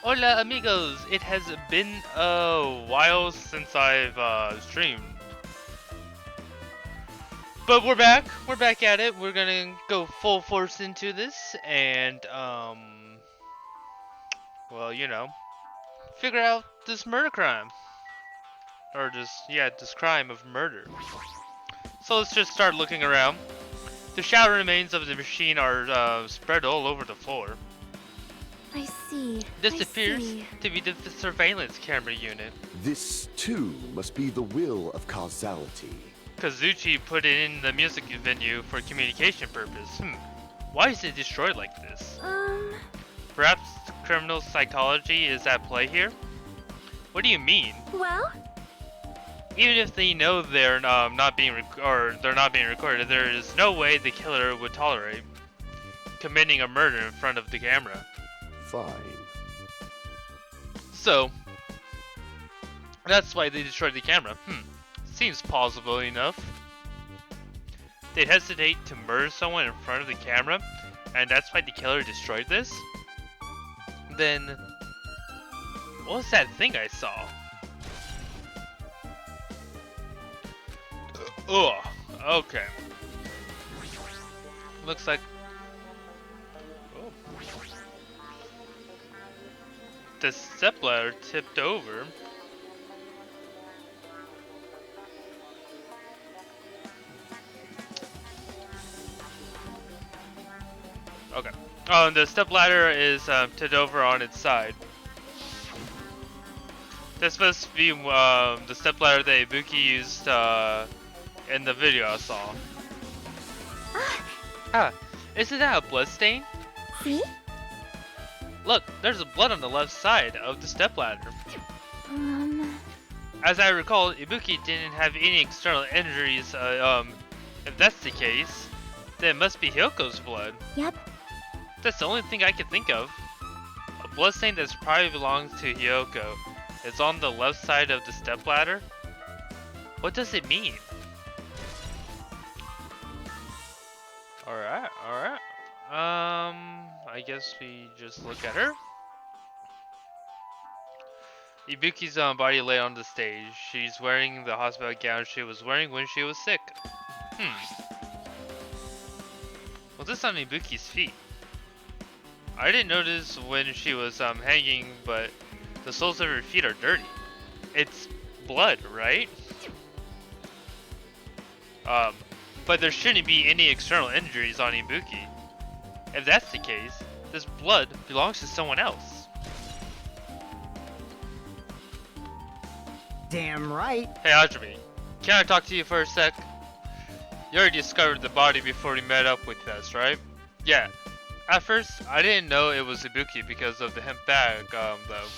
Hola amigos, it has been a while since I've streamed. But we're back at it. We're gonna go full force into this and, well, figure out this murder crime. Or this crime of murder. So let's just start looking around. The shattered remains of the machine are spread all over the floor. I see. This appears to be the surveillance camera unit. This, too, must be the will of causality. Kazuchi put it in the music venue for communication purpose. Why is it destroyed like this? Perhaps criminal psychology is at play here? What do you mean? Well? Even if they know they're not being recorded, there is no way the killer would tolerate committing a murder in front of the camera. Fine. So, that's why they destroyed the camera. Seems plausible enough. They'd hesitate to murder someone in front of the camera, and that's why the killer destroyed this? Then, what was that thing I saw? Ugh, okay. Looks like... Oh. The stepladder tipped over. Okay. Oh, and the stepladder is tipped over on its side. This must be the stepladder that Ibuki used in the video I saw. Isn't that a blood stain? See? Look, there's blood on the left side of the stepladder. As I recall, Ibuki didn't have any external injuries. If that's the case, then it must be Hyoko's blood. Yep. That's the only thing I can think of. A bloodstain that probably belongs to Hyoko is on the left side of the stepladder. What does it mean? Alright. I guess we just look at her. Ibuki's body lay on the stage. She's wearing the hospital gown she was wearing when she was sick. Well, this on Ibuki's feet. I didn't notice when she was hanging, but the soles of her feet are dirty. It's blood, right? But there shouldn't be any external injuries on Ibuki. If that's the case, this blood belongs to someone else. Damn right. Hey Ajumi, can I talk to you for a sec? You already discovered the body before we met up with us, right? Yeah. At first, I didn't know it was Ibuki because of the hemp bag, though.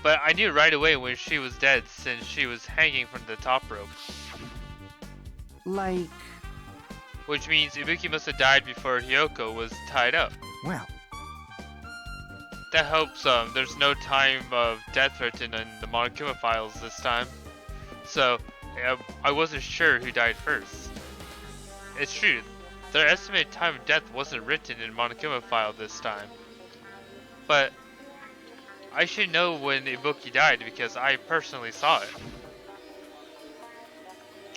But I knew right away when she was dead since she was hanging from the top rope. Like... Which means Ibuki must have died before Hyoko was tied up. Well... That helps, there's no time of death written in the Monokuma files this time. So, I wasn't sure who died first. It's true, their estimated time of death wasn't written in Monokuma file this time. But, I should know when Ibuki died because I personally saw it.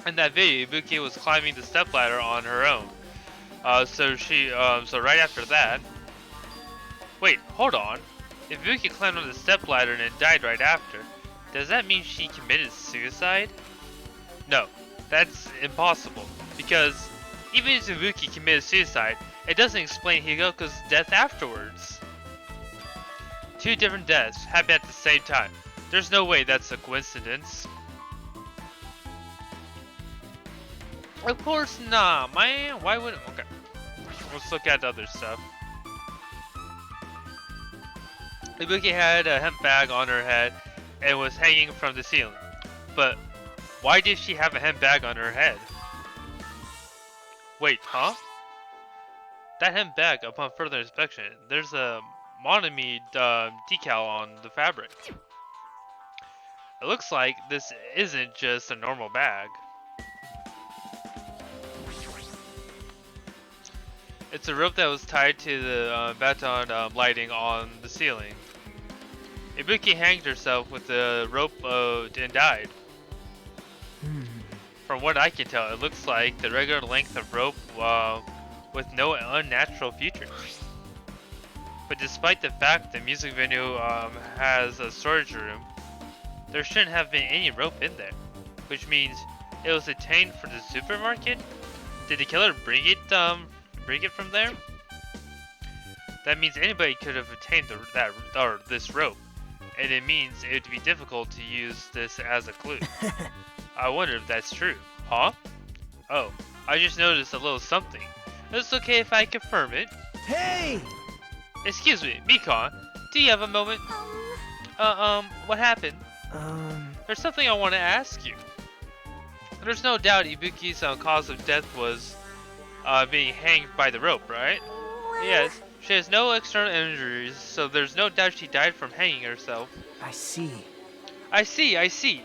In that video, Ibuki was climbing the stepladder on her own. So right after that... Wait, hold on. If Ibuki climbed on the stepladder and then died right after, does that mean she committed suicide? No, that's impossible. Because even if Ibuki committed suicide, it doesn't explain Hyoko's death afterwards. Two different deaths happened at the same time. There's no way that's a coincidence. Of course not, man. Why wouldn't... Okay. Let's look at the other stuff. Ibuki had a hemp bag on her head and was hanging from the ceiling. But why did she have a hemp bag on her head? Wait, huh? That hemp bag, upon further inspection, there's a Monomi decal on the fabric. It looks like this isn't just a normal bag. It's a rope that was tied to the baton lighting on the ceiling. Ibuki hanged herself with the rope and died. From what I can tell, it looks like the regular length of rope with no unnatural features. But despite the fact the music venue has a storage room, there shouldn't have been any rope in there, which means it was obtained for the supermarket. Did the killer bring it from there? That means anybody could have obtained this rope, and it means it would be difficult to use this as a clue. I wonder if that's true. Huh? Oh, I just noticed a little something. It's okay if I confirm it. Hey! Excuse me, Mikon, do you have a moment? What happened? There's something I want to ask you. There's no doubt Ibuki's cause of death was being hanged by the rope, right? Yes, she has no external injuries, so there's no doubt she died from hanging herself. I see. I see.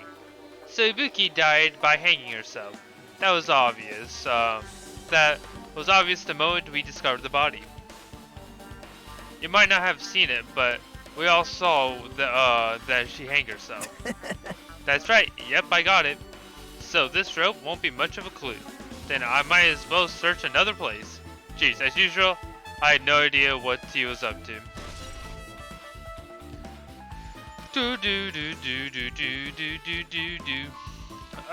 So Ibuki died by hanging herself. That was obvious. That was obvious the moment we discovered the body. You might not have seen it, but we all saw that she hanged herself. That's right. Yep, I got it. So this rope won't be much of a clue. Then I might as well search another place. Jeez, as usual, I had no idea what he was up to.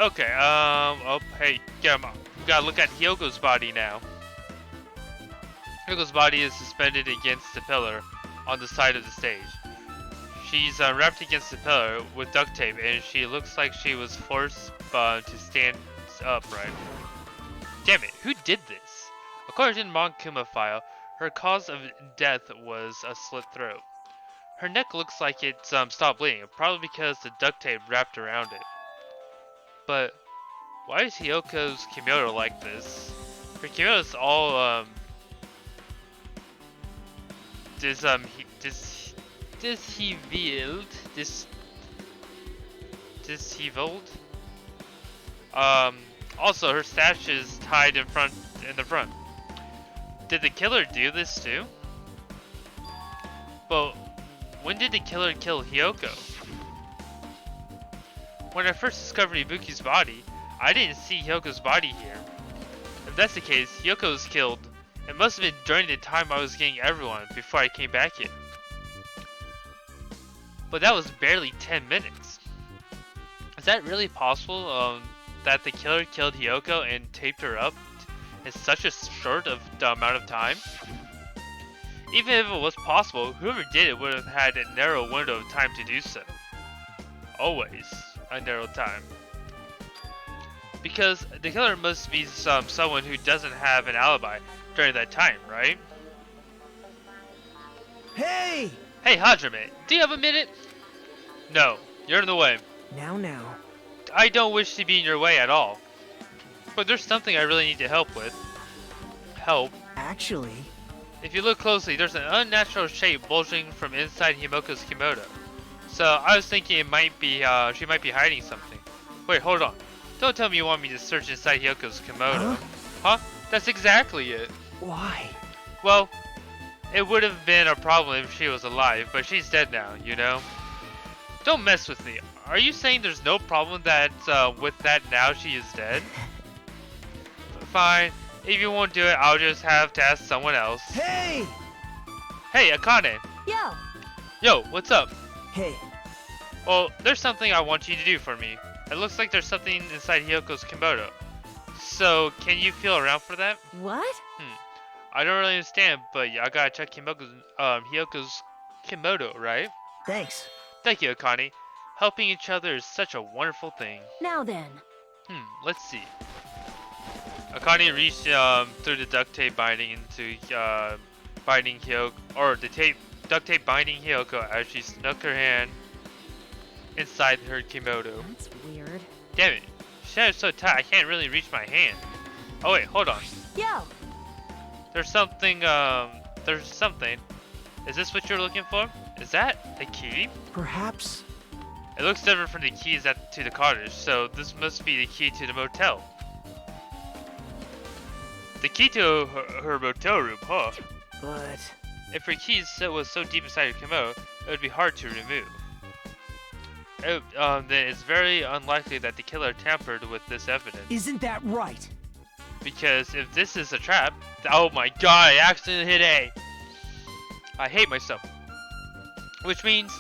Okay, oh, hey, get him up. We gotta look at Hyoko's body now. Hyoko's body is suspended against the pillar on the side of the stage. She's wrapped against the pillar with duct tape, and she looks like she was forced to stand upright. Damn it, who did this? According to the Monokuma file, her cause of death was a slit throat. Her neck looks like it stopped bleeding, probably because the duct tape wrapped around it. But why is Hyoko's kimono like this? Her kimono is all disheveled. Also her sash is tied in the front. Did the killer do this too? Well, when did the killer kill Hyoko? When I first discovered Ibuki's body, I didn't see Hyoko's body here. If that's the case, Hyoko was killed. It must have been during the time I was getting everyone before I came back here. But that was barely 10 minutes. Is that really possible that the killer killed Hyoko and taped her up in such a short amount of time? Even if it was possible, whoever did it would have had a narrow window of time to do so. Always a narrow time. Because the killer must be someone who doesn't have an alibi during that time, right? Hey! Hey, Hajime, do you have a minute? No, you're in the way. Now. I don't wish to be in your way at all. But there's something I really need to help with. Help? Actually... If you look closely, there's an unnatural shape bulging from inside Himoko's kimono. So I was thinking it might be, she might be hiding something. Wait, hold on. Don't tell me you want me to search inside Hyoko's kimono. Huh? That's exactly it. Why? Well, it would have been a problem if she was alive, but she's dead now, you know? Don't mess with me. Are you saying there's no problem that, with that now she is dead? Fine. If you won't do it, I'll just have to ask someone else. Hey! Hey, Akane. Yo! Yo, what's up? Hey. Well, there's something I want you to do for me. It looks like there's something inside Hyoko's kimono. So, can you feel around for that? What? I don't really understand, but I gotta check Hyoko's kimono, right? Thanks. Thank you, Akane. Helping each other is such a wonderful thing. Now then. Let's see. Akane reached through the duct tape binding into binding Hyoko, or the duct tape binding Hyoko as she snuck her hand inside her kimono. That's weird. Damn it, she had it so tight I can't really reach my hand. Oh wait, hold on. Yo! There's something. Is this what you're looking for? Is that a key? Perhaps. It looks different from the keys to the cottage, so this must be the key to the motel. The key to her motel room, huh? But... If her keys was so deep inside her kimono, it would be hard to remove. Then it's very unlikely that the killer tampered with this evidence. Isn't that right? Because if this is a trap, oh my god, I accidentally hit A. I hate myself. Which means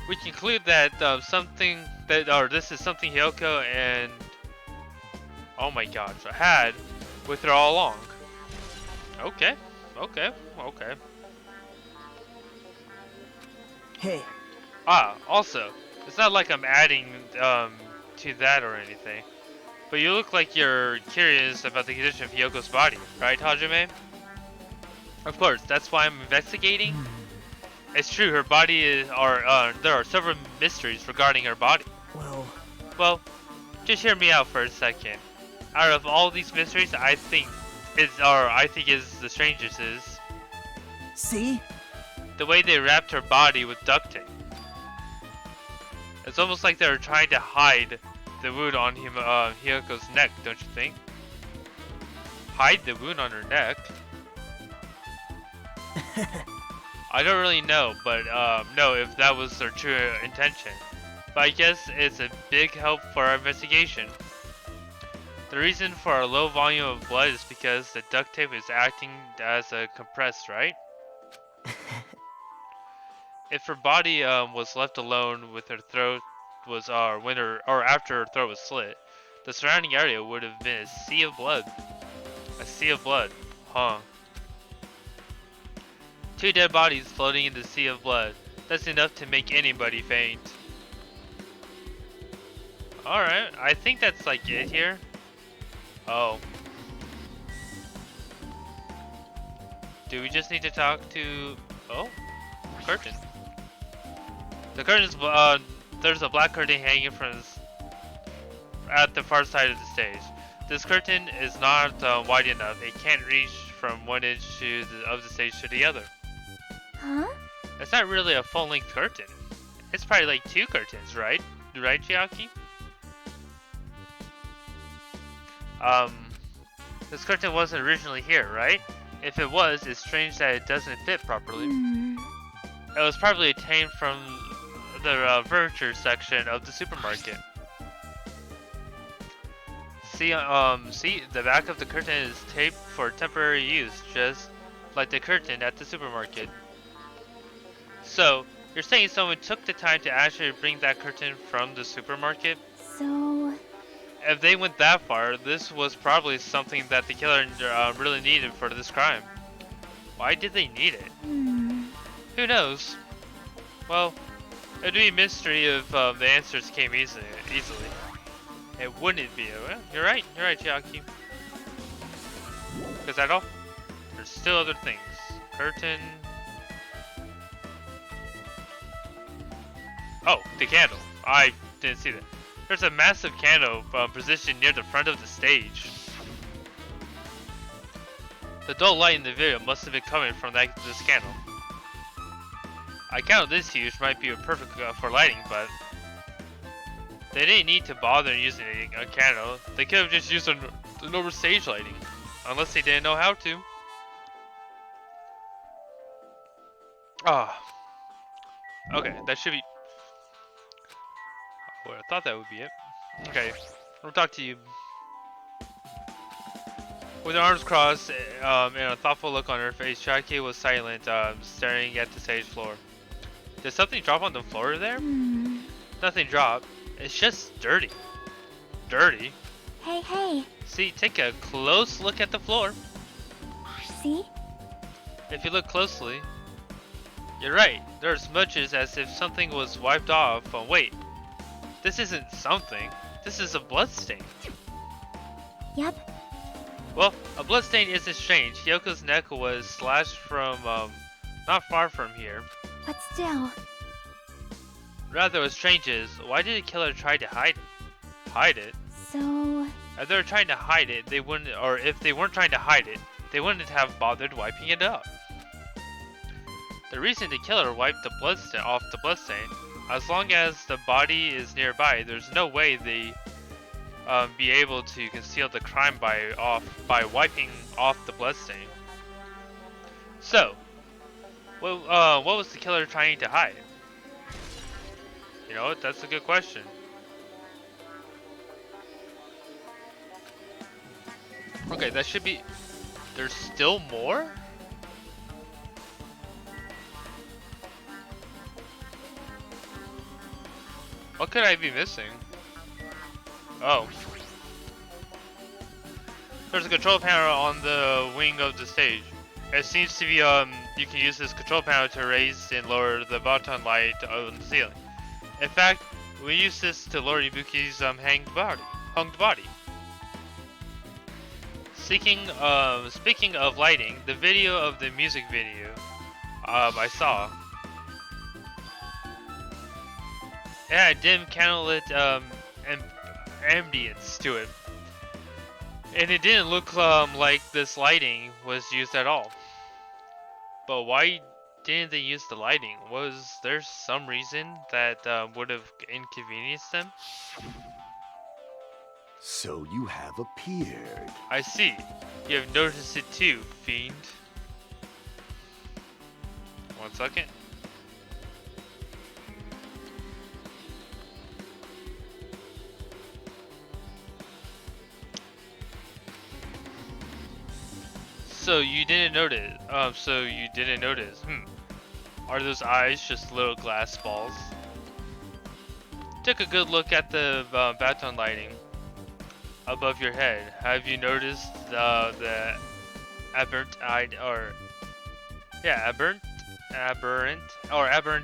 we conclude that this is something Hyoko and oh my gosh, had with her all along. Okay. Hey, Also, it's not like I'm adding to that or anything, but you look like you're curious about the condition of Hyoko's body, right, Hajime? Of course, that's why I'm investigating. It's true, her body is, there are several mysteries regarding her body. Well, just hear me out for a second. Out of all these mysteries, I think is the strangest is see? the way they wrapped her body with duct tape. It's almost like they were trying to hide the wound on Hyoko's neck, don't you think? Hide the wound on her neck? I don't really know, but know if that was their true intention. But I guess it's a big help for our investigation. The reason for our low volume of blood is because the duct tape is acting as a compress, right? If her body was left alone with her throat was after her throat was slit, the surrounding area would have been a sea of blood. A sea of blood, huh? 2 dead bodies floating in the sea of blood. That's enough to make anybody faint. Alright, I think that's like it here. Oh. Do we just need to talk to... Oh, curtain. The curtain is, there's a black curtain hanging at the far side of the stage. This curtain is not wide enough. It can't reach from one edge of the stage to the other. Huh? It's not really a full-length curtain. It's probably like 2 curtains, right? Right, Chiaki? This curtain wasn't originally here, right? If it was, it's strange that it doesn't fit properly. It was probably obtained from the furniture section of the supermarket. See, the back of the curtain is taped for temporary use, just like the curtain at the supermarket. So, you're saying someone took the time to actually bring that curtain from the supermarket? So... If they went that far, this was probably something that the killer really needed for this crime. Why did they need it? Who knows? Well, it would be a mystery if the answers came easily. It wouldn't be. Well, you're right, Chiaki. Is that all? There's still other things. Curtain. Oh, the candle. I didn't see that. There's a massive candle positioned near the front of the stage. The dull light in the video must have been coming from this candle. I count this huge might be perfect for lighting, but they didn't need to bother using a candle. They could have just used the normal stage lighting, unless they didn't know how to. Okay, that should be. Well, I thought that would be it. Okay, I'll talk to you. With her arms crossed and a thoughtful look on her face, Chiaki was silent, staring at the stage floor. Did something drop on the floor there? Nothing dropped. It's just dirty. Dirty? Hey. See, take a close look at the floor. See? If you look closely, you're right. There are smudges as if something was wiped off. Wait. This isn't something. This is a bloodstain. Yep. Well, a bloodstain isn't strange. Hyoko's neck was slashed from, not far from here. But still... Rather, what's strange is, why did the killer try to hide it? Hide it? So... If they were trying to hide it, they wouldn't, or if they weren't trying to hide it, they wouldn't have bothered wiping it up. The reason the killer wiped the bloodstain off the bloodstain, as long as the body is nearby, there's no way they be able to conceal the crime by wiping off the bloodstain. So, What was the killer trying to hide? You know what? That's a good question. Okay, that should be... There's still more? What could I be missing? Oh. There's a control panel on the wing of the stage. It seems to be, you can use this control panel to raise and lower the button light on the ceiling. In fact, we use this to lower Ibuki's hanged body. Speaking of lighting, the video of the music video I saw, it had dim candlelit ambience to it, and it didn't look like this lighting was used at all. But why didn't they use the lighting? Was there some reason that would have inconvenienced them? So you have appeared. I see. You have noticed it too, fiend. 1 second. So you didn't notice. Are those eyes just little glass balls? Took a good look at the baton lighting above your head. Have you noticed the aberrant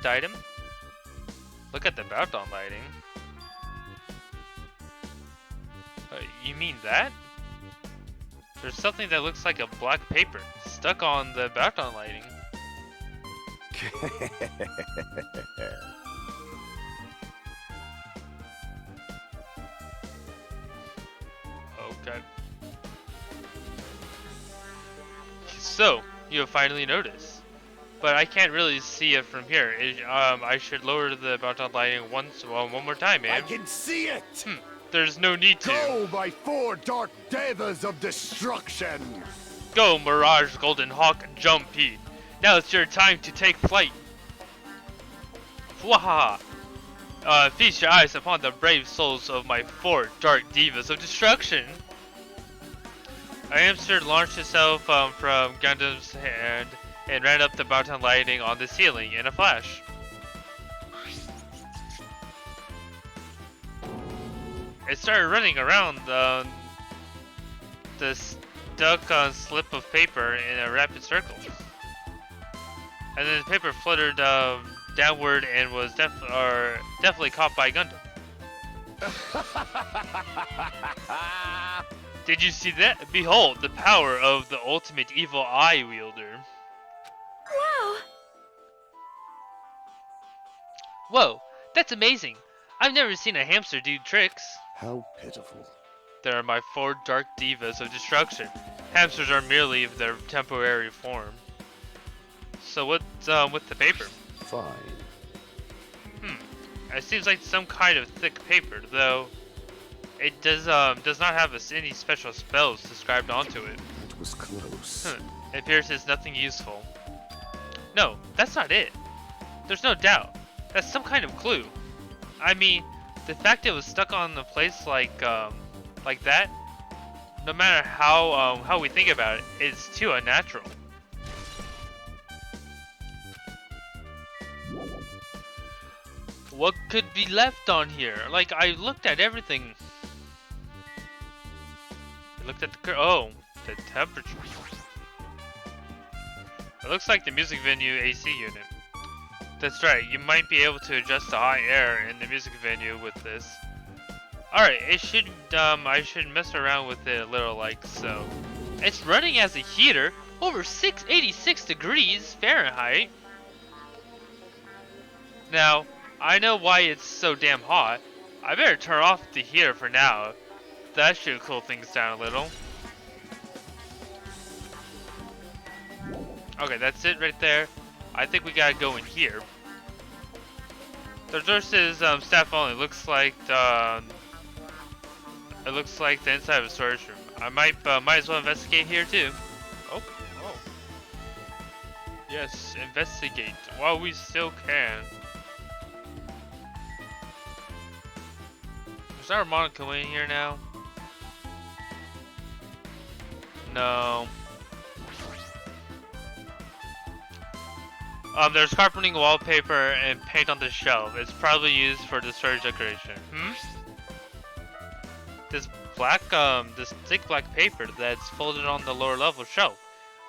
item? Look at the baton lighting. You mean that? There's something that looks like a black paper stuck on the baton lighting. Okay. So, you have finally noticed. But I can't really see it from here. I should lower the baton lighting one more time, man. I can see it! There's no need to. Go, my 4 dark devas of destruction! Go, Mirage, Golden Hawk, Jumpy. Now it's your time to take flight. Wahaha! Feast your eyes upon the brave souls of my 4 dark divas of destruction. A hamster launched itself from Gundam's hand and ran up the baton lighting on the ceiling in a flash. It started running around the stuck slip of paper in a rapid circle. And then the paper fluttered downward and was definitely caught by Gundam. Did you see that? Behold, the power of the ultimate evil eye wielder. Wow! Whoa, that's amazing. I've never seen a hamster do tricks. How pitiful. There are my 4 dark divas of destruction. Hamsters are merely of their temporary form. So what's with the paper? Fine. It seems like some kind of thick paper, though it does not have any special spells described onto it. That was close. It appears it's nothing useful. No, that's not it. There's no doubt. That's some kind of clue. I mean, the fact it was stuck on a place like that, no matter how we think about it, it's too unnatural. What could be left on here? Like, I looked at everything. I looked at the the temperature. It looks like the music venue AC unit. That's right, you might be able to adjust the hot air in the music venue with this. Alright, I should mess around with it a little like so. It's running as a heater over 686 degrees Fahrenheit. Now, I know why it's so damn hot. I better turn off the heater for now. That should cool things down a little. Okay, that's it right there. I think we gotta go in here. The source is staff only. Looks like the inside of a storage room. I might as well investigate here too. Oh. Yes, investigate while we still can. Is there a Monokuma in here now? No. There's carpeting, wallpaper, and paint on the shelf. It's probably used for the storage decoration. This this thick black paper that's folded on the lower level shelf.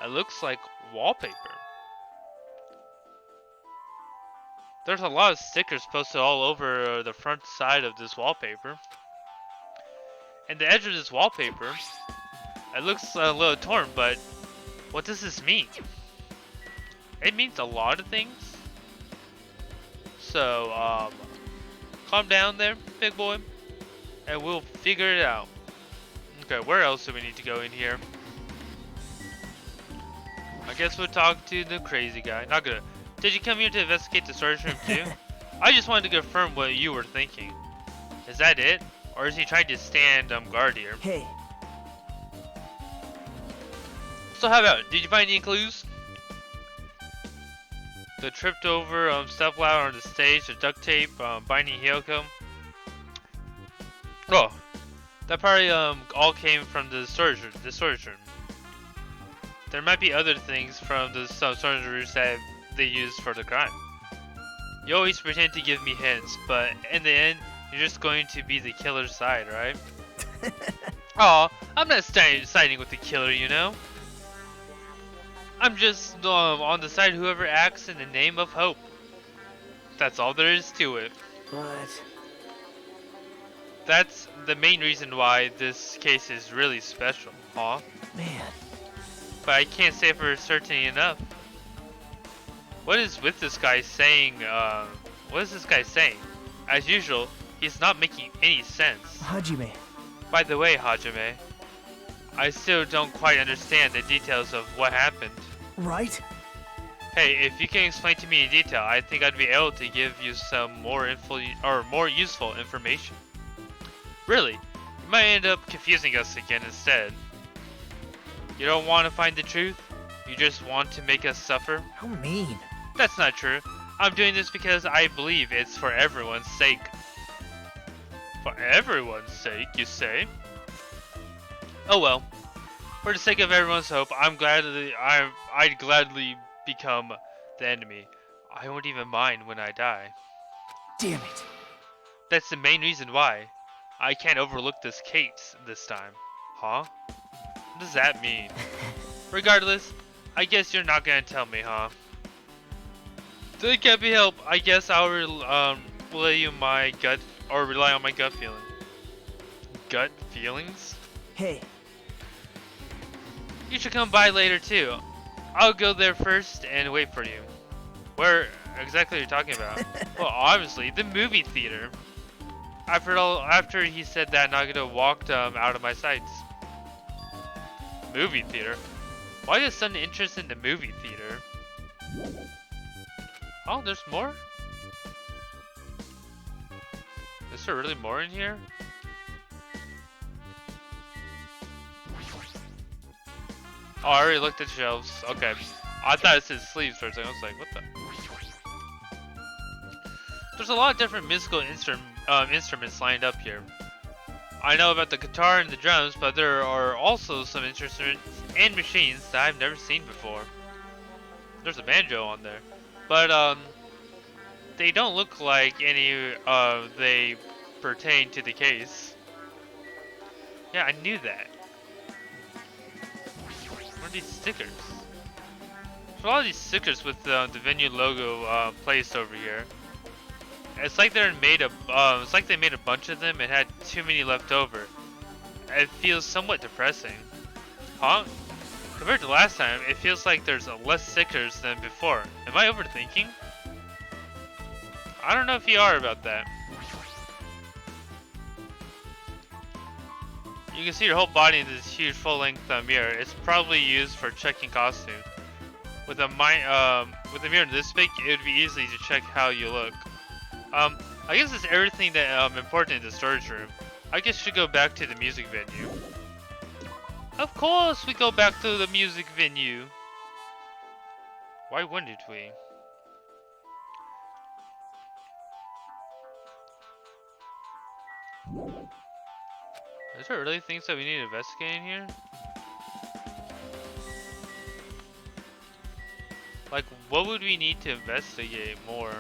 It looks like wallpaper. There's a lot of stickers posted all over the front side of this wallpaper. And the edge of this wallpaper, it looks a little torn, but what does this mean? It means a lot of things. So, calm down there, big boy, and we'll figure it out. Okay, where else do we need to go in here? I guess we'll talk to the crazy guy. Not good. Did you come here to investigate the storage room too? I just wanted to confirm what you were thinking. Is that it? Or is he trying to stand guard here? Hey. So how about it? Did you find any clues? The tripped over step ladder on the stage, the duct tape, binding Hiyoko. Oh, that probably all came from the storage room. There might be other things from the storage rooms that they used for the crime. You always pretend to give me hints, but in the end, you're just going to be the killer's side, right? Aw, I'm not siding with the killer, you know? I'm just on the side of whoever acts in the name of hope. That's all there is to it. But... That's the main reason why this case is really special, huh? Man. But I can't say for certainty enough. What is with this guy saying, what is this guy saying? As usual, he's not making any sense. Hajime. By the way, Hajime, I still don't quite understand the details of what happened. Right? Hey, if you can explain to me in detail, I think I'd be able to give you some more useful information. Really, you might end up confusing us again instead. You don't want to find the truth? You just want to make us suffer? How mean. That's not true. I'm doing this because I believe it's for everyone's sake. For everyone's sake, you say? Oh well. For the sake of everyone's hope, I'd gladly become the enemy. I won't even mind when I die. Damn it. That's the main reason why. I can't overlook this case this time. Huh? What does that mean? Regardless, I guess you're not gonna tell me, huh? That can't be helped. I guess I'll rely on my gut feeling. Gut feelings? Hey. You should come by later too. I'll go there first and wait for you. Where exactly are you talking about? Well, obviously the movie theater. After he said that, Nagito walked out of my sights. Movie theater? Why is sudden interest in the movie theater? Oh, there's more? Is there really more in here? Oh, I already looked at the shelves. Okay. I thought it said sleeves for a second. I was like, what the? There's a lot of different musical instruments lined up here. I know about the guitar and the drums, but there are also some instruments and machines that I've never seen before. There's a banjo on there. But, they don't look like any, they pertain to the case. Yeah, I knew that. What are these stickers? There's a lot of these stickers with the venue logo, placed over here. It's like they made a bunch of them and had too many left over. It feels somewhat depressing. Huh? Compared to last time, it feels like there's less stickers than before. Am I overthinking? I don't know if you are about that. You can see your whole body in this huge full-length mirror. It's probably used for checking costumes. With a mirror this big, it would be easy to check how you look. I guess it's everything that important in the storage room. I guess we should go back to the music venue. Of course we go back to the music venue. Why wouldn't we? Is there really things that we need to investigate in here? Like, what would we need to investigate more?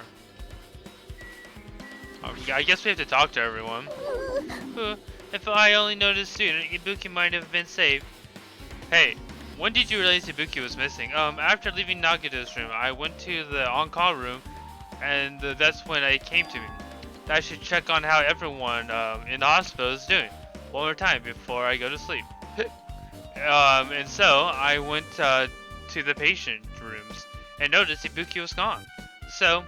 I guess we have to talk to everyone. If I only noticed sooner, Ibuki might have been saved. Hey, when did you realize Ibuki was missing? After leaving Nagato's room, I went to the on-call room, and that's when it came to me. I should check on how everyone in the hospital is doing one more time before I go to sleep. And so I went to the patient rooms and noticed Ibuki was gone. So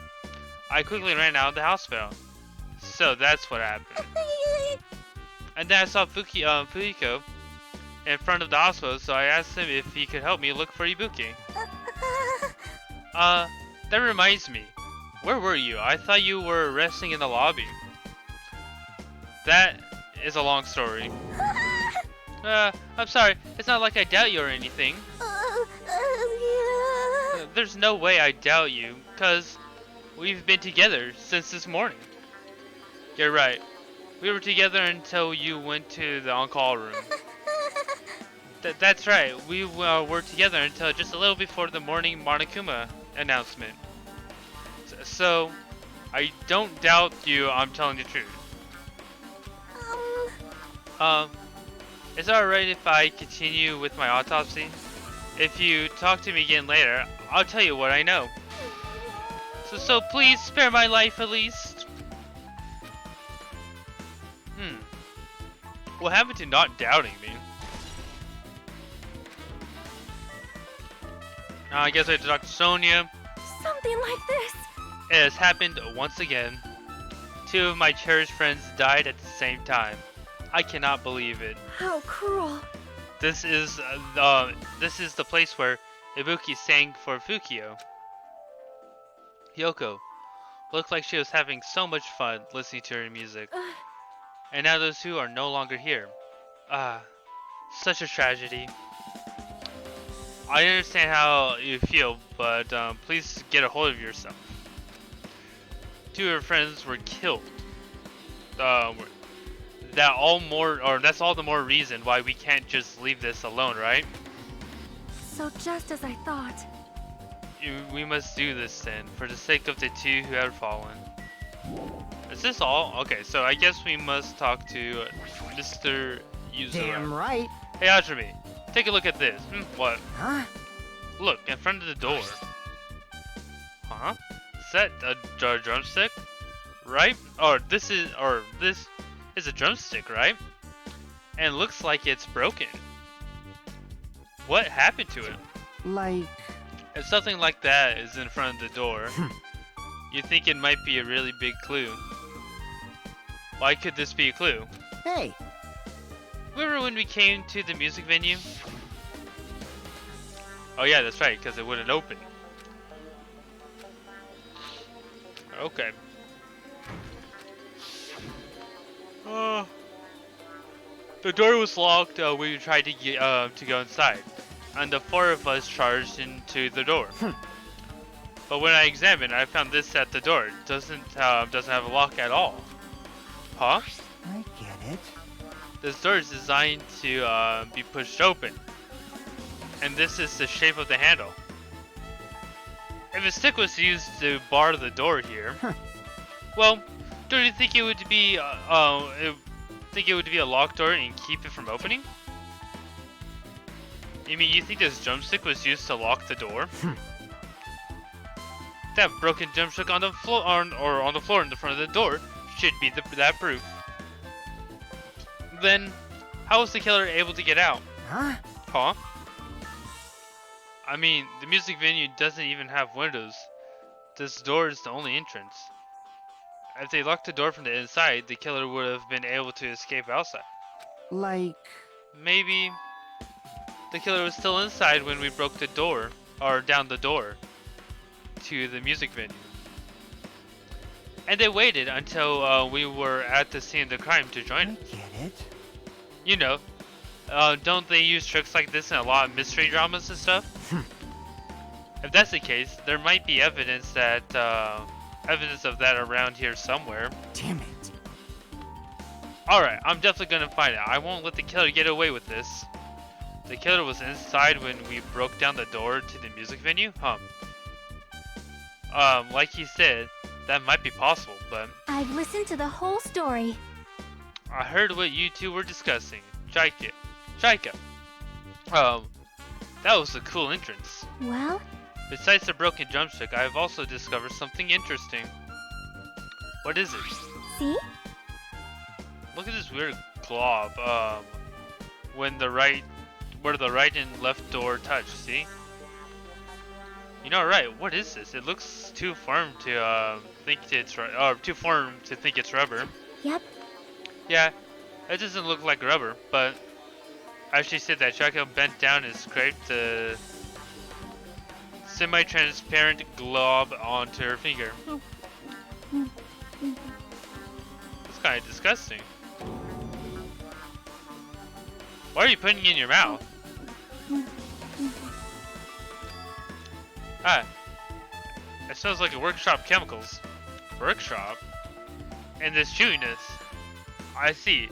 I quickly ran out of the hospital. So that's what happened. And then I saw Fujiko in front of the hospital, so I asked him if he could help me look for Ibuki. That reminds me. Where were you? I thought you were resting in the lobby. That is a long story. I'm sorry. It's not like I doubt you or anything. There's no way I doubt you, cause we've been together since this morning. You're right. We were together until you went to the on-call room. That's right. We were together until just a little before the morning Monokuma announcement. So, I don't doubt you. I'm telling the truth. Is it alright if I continue with my autopsy? If you talk to me again later, I'll tell you what I know. So please spare my life at least. What happened to not doubting me? Now I guess I have to talk to Sonia. Something like this. It has happened once again. 2 of my cherished friends died at the same time. I cannot believe it. How cruel. This is the place where Ibuki sang for Fukio. Yoko looked like she was having so much fun listening to her music. And now those 2 are no longer here. Such a tragedy. I understand how you feel, but please get a hold of yourself. 2 of her friends were killed. That's all the more reason why we can't just leave this alone, right? So just as I thought. We must do this then, for the sake of the 2 who have fallen. Is this all? Okay, so I guess we must talk to Mr. Yuzura. Damn right. Hey, Ajumi, take a look at this. What? Huh? Look, in front of the door. Huh? Is that a drumstick? Right? This is a drumstick, right? And it looks like it's broken. What happened to it? Like... If something like that is in front of the door, you think it might be a really big clue. Why could this be a clue? Hey! Remember when we came to the music venue? Oh yeah, that's right, because it wouldn't open. Okay. The door was locked when we tried to go inside, and the 4 of us charged into the door. But when I examined, I found this at the door. It doesn't have a lock at all. Huh? I get it. This door is designed to be pushed open, and this is the shape of the handle. If a stick was used to bar the door here, well, don't you think it would be a locked door and keep it from opening? You mean you think this drumstick was used to lock the door? That broken drumstick on the floor, or on the floor in the front of the door, should be that proof. Then, how was the killer able to get out? Huh? Huh? I mean, the music venue doesn't even have windows. This door is the only entrance. If they locked the door from the inside, the killer would have been able to escape outside. Like... Maybe the killer was still inside when we broke the door, or down the door, to the music venue. And they waited until we were at the scene of the crime to join us. I get it. You know, don't they use tricks like this in a lot of mystery dramas and stuff? If that's the case, there might be evidence that evidence of that around here somewhere. Damn it. Alright, I'm definitely gonna find it. I won't let the killer get away with this. The killer was inside when we broke down the door to the music venue? Like he said, that might be possible, but I've listened to the whole story. I heard what you two were discussing. Chaika. That was a cool entrance. Well, Besides the broken drumstick, I have also discovered something interesting. What is it? see? Look at this weird glob. Where the right and left door touch. See? You know, right? What is this? It looks too firm to think it's rubber. Yep. Yeah, it doesn't look like rubber, but I actually said that Chaika bent down and scraped the semi-transparent glob onto her finger. It's kind of disgusting. Why are you putting it in your mouth? It smells like a workshop chemicals. Workshop? And this chewiness. I see.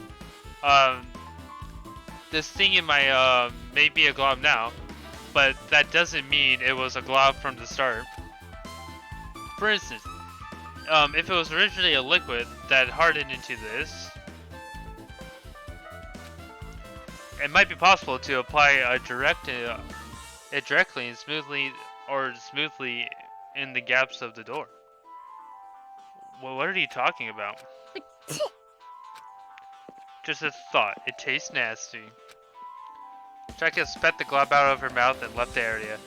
This thing in my, may be a glob now, but that doesn't mean it was a glob from the start. For instance, if it was originally a liquid that hardened into this, it might be possible to apply it directly and smoothly in the gaps of the door. Well, what are you talking about? Just a thought. It tastes nasty. Chaika spat the glob out of her mouth and left the area.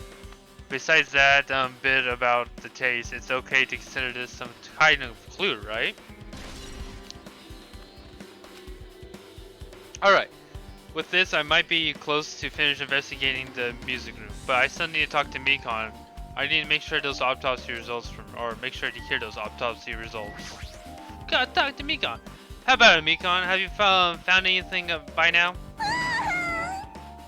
Besides that bit about the taste, it's okay to consider this some kind of clue, right? Alright. With this, I might be close to finish investigating the music room, but I still need to talk to Mikon. I need to make sure those autopsy results make sure to hear those autopsy results. Gotta talk to Mikon. How about it, Mikon? Have you found anything by now?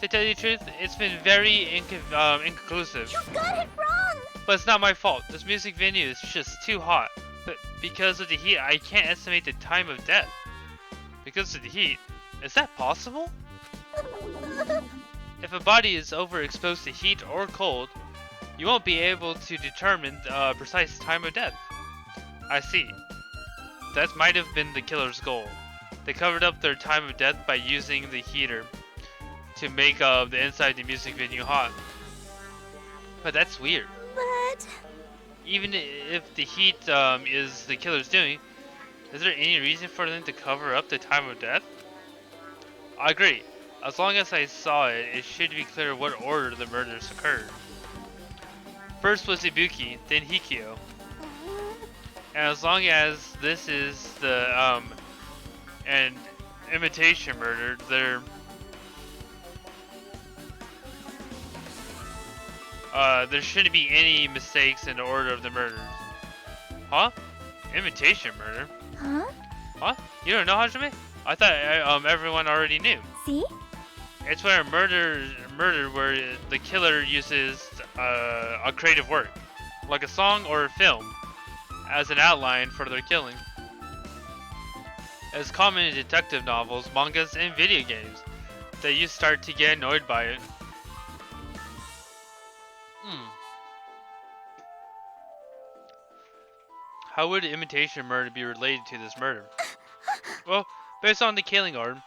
To tell you the truth, it's been very inconclusive. You got it wrong! But it's not my fault. This music venue is just too hot. But because of the heat, I can't estimate the time of death. Because of the heat? Is that possible? If a body is overexposed to heat or cold, you won't be able to determine the precise time of death. I see. That might have been the killer's goal. They covered up their time of death by using the heater to make the inside of the music venue hot. But that's weird. But... Even if the heat is the killer's doing, is there any reason for them to cover up the time of death? I agree. As long as I saw it, it should be clear what order the murders occurred. First was Ibuki, then Hikio. And as long as this is the an imitation murder, there shouldn't be any mistakes in the order of the murders. Huh? Imitation murder? Huh? Huh? You don't know, Hajime? I thought everyone already knew. See? It's where a murder where the killer uses a creative work, like a song or a film, as an outline for their killing. It's common in detective novels, mangas, and video games that you start to get annoyed by it. How would imitation murder be related to this murder? Well, based on the killing order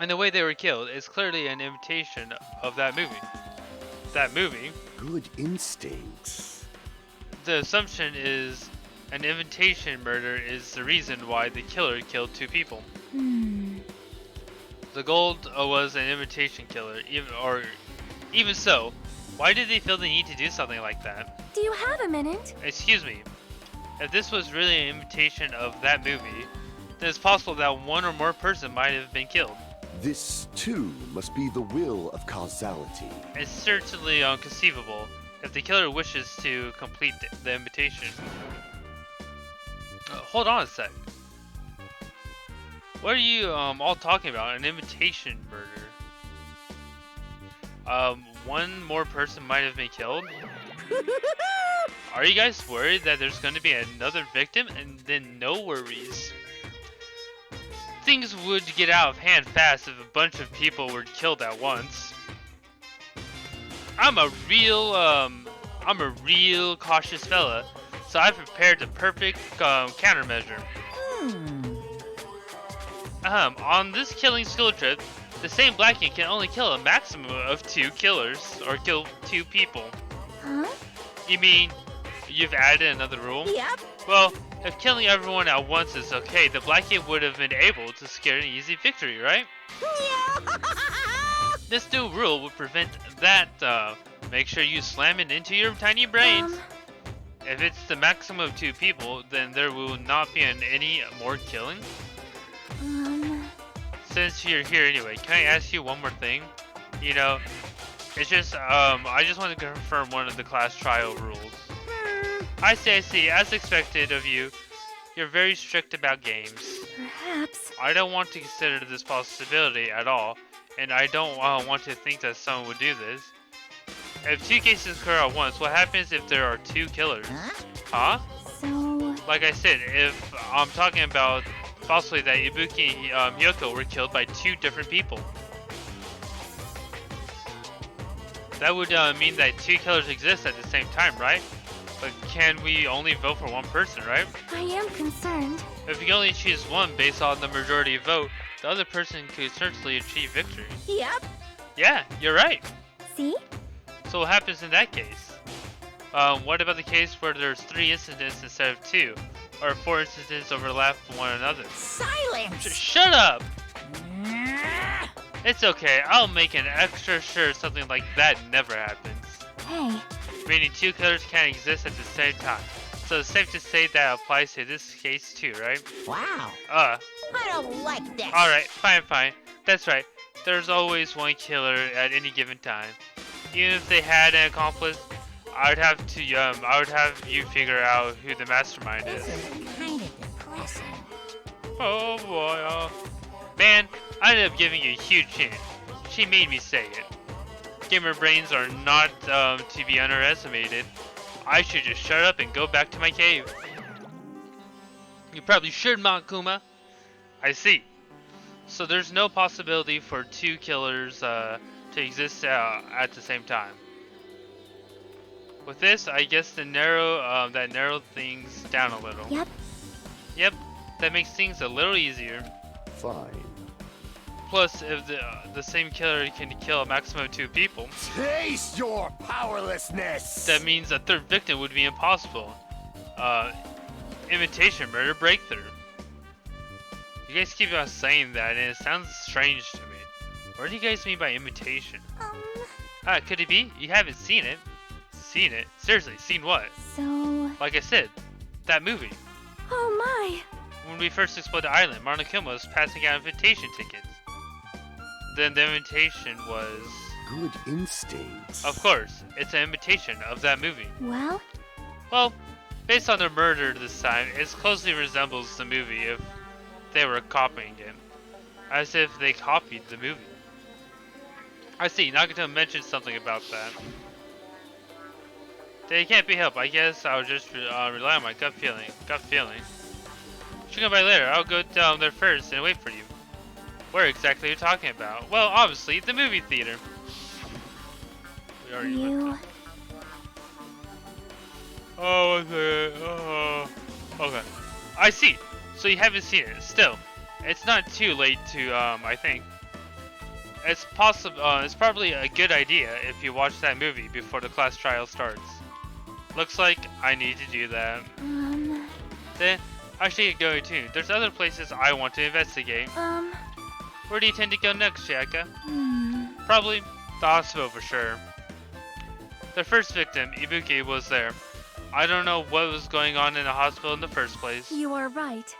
and the way they were killed, it's clearly an imitation of that movie. That movie? Good instincts. The assumption is an imitation murder is the reason why the killer killed two people. The gold was an imitation killer, even so, why did they feel the need to do something like that? Do you have a minute? Excuse me. If this was really an imitation of that movie, then it's possible that one or more person might have been killed. This, too, must be the will of causality. It's certainly conceivable if the killer wishes to complete the imitation. Hold on a sec. What are you all talking about? An imitation murder? One more person might have been killed? Are you guys worried that there's going to be another victim? And then no worries. Things would get out of hand fast if a bunch of people were killed at once. I'm a real cautious fella, so I prepared the perfect countermeasure. On this killing school trip, the same Blackie can only kill a maximum of 2 killers, or kill 2 people. Huh? You mean you've added another rule? Yep. Well, if killing everyone at once is okay, the Blackie would have been able to secure an easy victory, right? This new rule would prevent that. Make sure you slam it into your tiny brains. If it's the maximum of 2 people, then there will not be any more killing. Since you're here anyway, can I ask you one more thing? You know, it's just, I just want to confirm one of the class trial rules. I see, as expected of you, you're very strict about games. Perhaps. I don't want to consider this possibility at all, and I don't want to think that someone would do this. If 2 cases occur at once, what happens if there are 2 killers? Huh? So... Like I said, if I'm talking about possibly that Ibuki and Hyoko were killed by 2 different people. That would mean that 2 killers exist at the same time, right? But can we only vote for one person, right? I am concerned. If you only choose one based on the majority vote, the other person could certainly achieve victory. Yep. Yeah, you're right. See? So what happens in that case? What about the case where there's 3 incidents instead of 2? Or 4 incidents overlap one another? Silence! Shut up! It's okay, I'll make an extra sure something like that never happens. Hey. Meaning 2 killers can't exist at the same time. So it's safe to say that applies to this case too, right? Wow. I don't like this. Alright, fine. That's right. There's always one killer at any given time. Even if they had an accomplice, I would have you figure out who the mastermind is. This is kind of depressing. Oh boy, Man, I ended up giving you a huge hint. She made me say it. Gamer brains are not to be underestimated. I should just shut up and go back to my cave. You probably should, Monokuma. I see. So there's no possibility for 2 killers to exist at the same time. With this, I guess that narrowed things down a little. Yep, that makes things a little easier. Fine. Plus, if the same killer can kill a maximum of 2 people, Taste your powerlessness! that means a 3rd victim would be impossible. Imitation murder breakthrough. You guys keep on saying that, and it sounds strange to me. What do you guys mean by imitation? Could it be? You haven't seen it. Seen it? Seriously, seen what? So... Like I said, that movie. Oh my! When we first explored the island, Monokuma was passing out invitation tickets. Then the invitation was... Good instincts. Of course, it's an imitation of that movie. Well? Well, based on the murder this time, it closely resembles the movie if they were copying it. As if they copied the movie. I see, Nagato mentioned something about that. They can't be helped. I guess I'll just rely on my gut feeling. She'll come by later. I'll go down there first and wait for you. Where exactly are you talking about? Well, obviously, the movie theater. We already went there. Oh, okay. Oh, okay. I see. So you haven't seen it. Still, it's not too late to, I think. It's possible. It's probably a good idea if you watch that movie before the class trial starts. Looks like I need to do that. Then I should get going too. There's other places I want to investigate. Where do you tend to go next, Shaka? Probably the hospital for sure. The first victim, Ibuki, was there. I don't know what was going on in the hospital in the first place. You are right.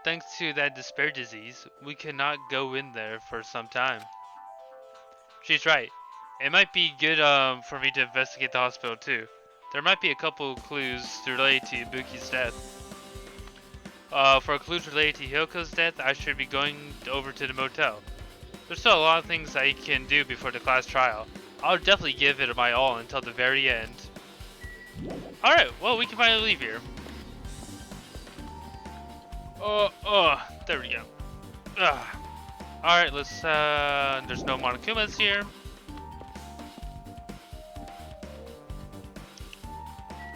Thanks to that despair disease, we cannot go in there for some time. She's right. It might be good for me to investigate the hospital too. There might be a couple clues related to Ibuki's death. For clues related to Hyoko's death, I should be going over to the motel. There's still a lot of things I can do before the class trial. I'll definitely give it my all until the very end. Alright, well, we can finally leave here. There we go. Alright, let's, there's no Monokumas here.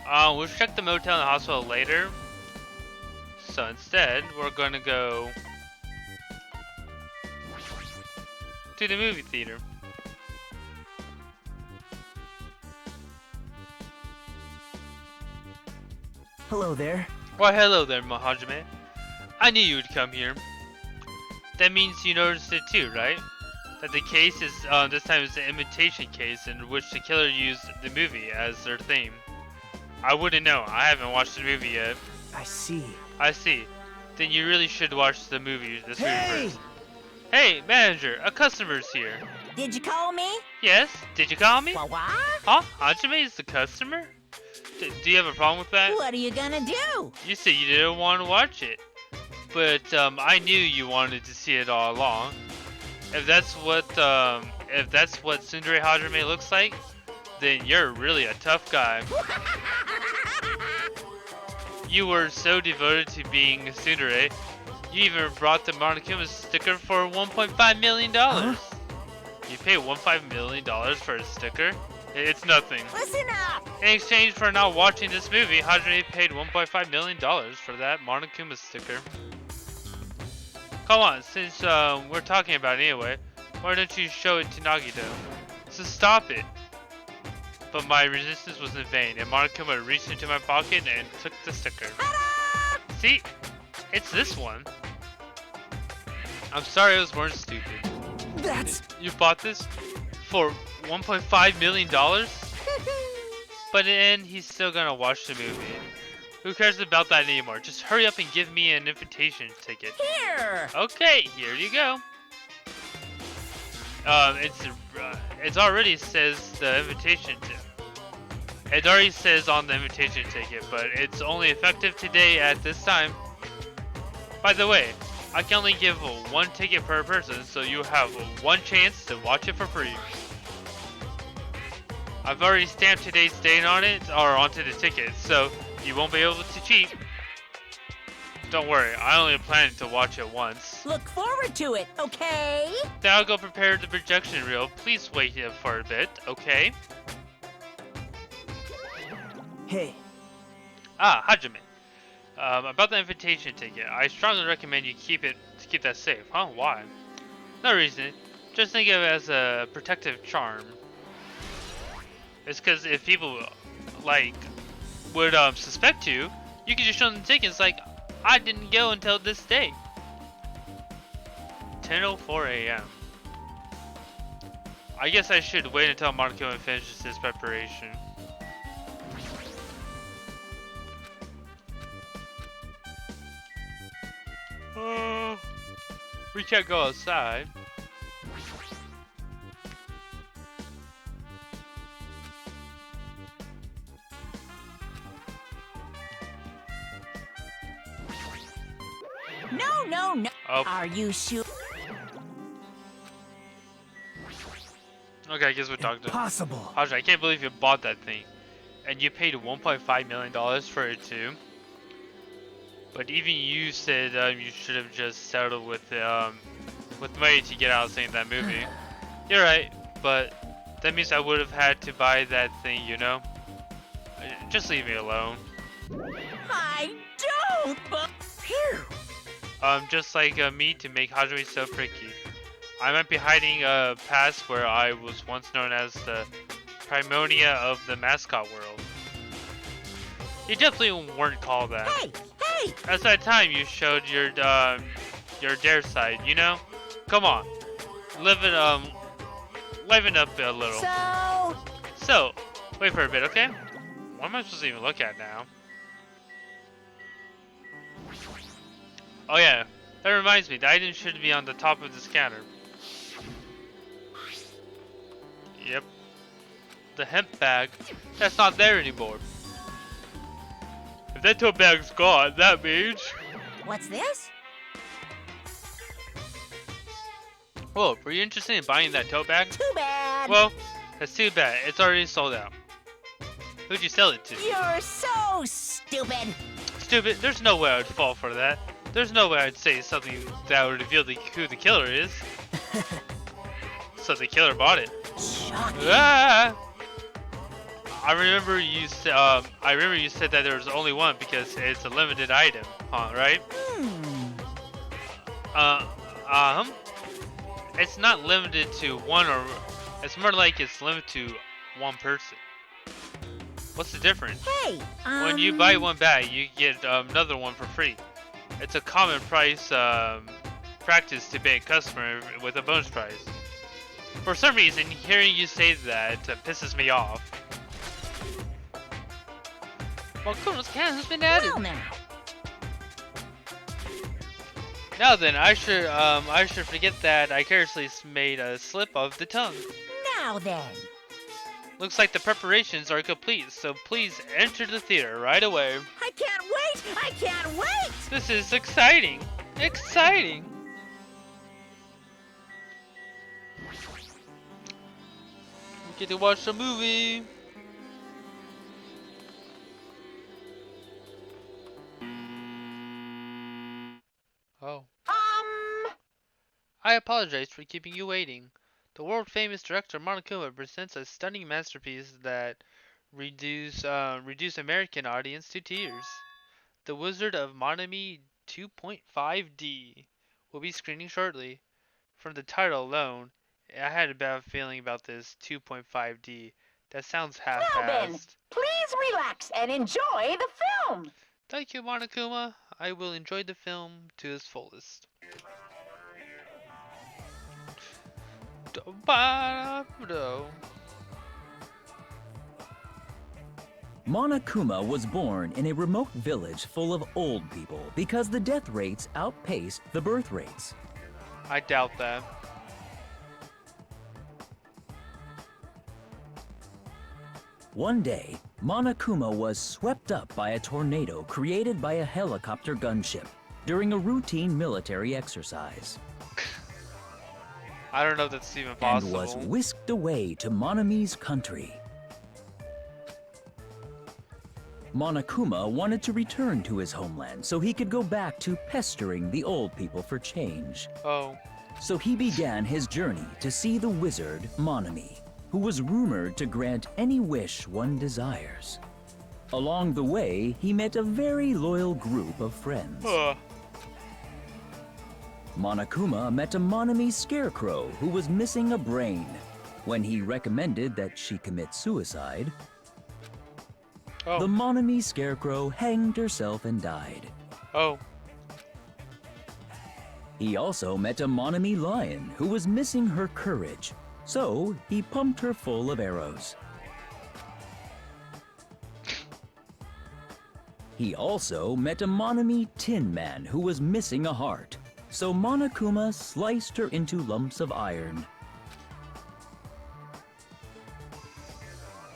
We'll check the motel and the hospital later. So instead, we're gonna go to the movie theater. Hello there. Well, hello there, Mahajime. I knew you would come here. That means you noticed it too, right? That the case is, this time is the imitation case in which the killer used the movie as their theme. I wouldn't know. I haven't watched the movie yet. I see. I see. Then you really should watch the movie. This movie Hey! first. Hey, manager, a customer's here. Did you call me? Yes. Did you call me? What? Huh? Hajime is the customer? Do you have a problem with that? What are you gonna do? You said you didn't want to watch it, but I knew you wanted to see it all along. If that's what Tsundere Hajime looks like, then you're really a tough guy. You were so devoted to being a tsundere, you even brought the Monokuma sticker for $1.5 million. Huh? You paid $1.5 million for a sticker? It's nothing. Listen up! In exchange for not watching this movie, Hajime paid $1.5 million for that Monokuma sticker. Come on, since we're talking about it anyway, why don't you show it to Nagito? So stop it. But my resistance was in vain, and Monokuma reached into my pocket and took the sticker. See? It's this one. I'm sorry I was born stupid. That's... You bought this for $1.5 million? But in the end, he's still gonna watch the movie. Who cares about that anymore? Just hurry up and give me an invitation ticket. Here! Okay, here you go. It's already says the invitation. It already says on the invitation ticket, but it's only effective today at this time. By the way, I can only give one ticket per person, so you have one chance to watch it for free. I've already stamped today's date on it, or onto the ticket, so you won't be able to cheat. Don't worry, I only plan to watch it once. Look forward to it, okay? Then I'll go prepare the projection reel. Please wait here for a bit, okay? Hey. Ah, Hajime. About the invitation ticket, I strongly recommend you keep that safe. Huh? Why? No reason. Just think of it as a protective charm. It's because if people would suspect you, you can just show them the tickets like, I didn't go until this day. 10:04 a.m. I guess I should wait until Monokuma finishes his preparation. We can't go outside. No. Oh. Are you sure? Okay, I guess we're talking to Impossible. Hajime, I can't believe you bought that thing. And you paid $1.5 million for it too. But even you said you should have just settled with money to get out of seeing that movie. You're right, but that means I would have had to buy that thing, you know? Just leave me alone. I don't, but... Phew. Just like me to make Hajime so pricky. I might be hiding a past where I was once known as the Primonia of the mascot world. You definitely weren't called that. Hey! That's that time you showed your dare side, you know? Come on, liven up a little. So, wait for a bit, okay? What am I supposed to even look at now? Oh yeah, that reminds me, the item should be on the top of the scanner. Yep. The hemp bag, that's not there anymore. If that tote bag's gone, that means... What's this? Whoa, were you interested in buying that tote bag? Too bad. Well, That's too bad. It's already sold out. Who'd you sell it to? You're so stupid. Stupid. There's no way I'd fall for that. There's no way I'd say something that would reveal who the killer is. So the killer bought it. Shocking. Ah! I remember you said that there was only one because it's a limited item, huh? Right? It's not limited to one, or it's more like it's limited to one person. What's the difference? Hey, When you buy one bag, you get another one for free. It's a common price practice to pay a customer with a bonus price. For some reason, hearing you say that pisses me off. Well, Kuno's can has been added. well now. Now then, I should forget that I carelessly made a slip of the tongue. Now then. Looks like the preparations are complete, so please enter the theater right away. I can't wait. I can't wait. This is exciting. Exciting. We get to watch the movie. Oh. I apologize for keeping you waiting. The world-famous director Monokuma presents a stunning masterpiece that reduce American audience to tears. The Wizard of Monomi 2.5D will be screening shortly. From the title alone, I had a bad feeling about this 2.5D. That sounds half-assed. Please relax and enjoy the film. Thank you, Monokuma. I will enjoy the film to its fullest. Monokuma was born in a remote village full of old people because the death rates outpaced the birth rates. I doubt that. One day, Monokuma was swept up by a tornado created by a helicopter gunship during a routine military exercise. I don't know if that's even And possible. was whisked away to Monomi's country. Monokuma wanted to return to his homeland so he could go back to pestering the old people for change. Oh. So he began his journey to see the wizard Monomi, who was rumored to grant any wish one desires. Along the way, he met a very loyal group of friends. Monokuma met a Monomi scarecrow who was missing a brain. When he recommended that she commit suicide, the Monomi scarecrow hanged herself and died. Oh. He also met a Monomi lion who was missing her courage, so he pumped her full of arrows. He also met a Monomi tin man who was missing a heart, so Monokuma sliced her into lumps of iron.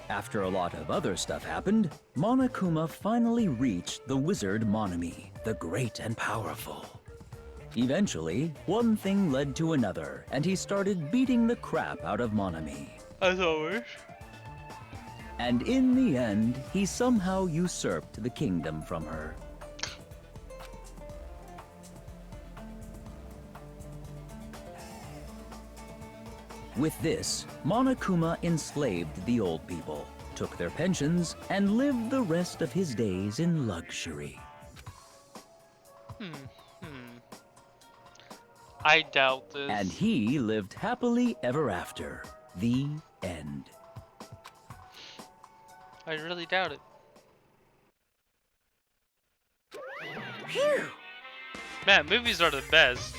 After a lot of other stuff happened, Monokuma finally reached the wizard Monomi, the great and powerful. Eventually, one thing led to another, and he started beating the crap out of Monomi. As always. And in the end, he somehow usurped the kingdom from her. With this, Monokuma enslaved the old people, took their pensions, and lived the rest of his days in luxury. I doubt this. And he lived happily ever after. The end. I really doubt it. Phew. Man, movies are the best.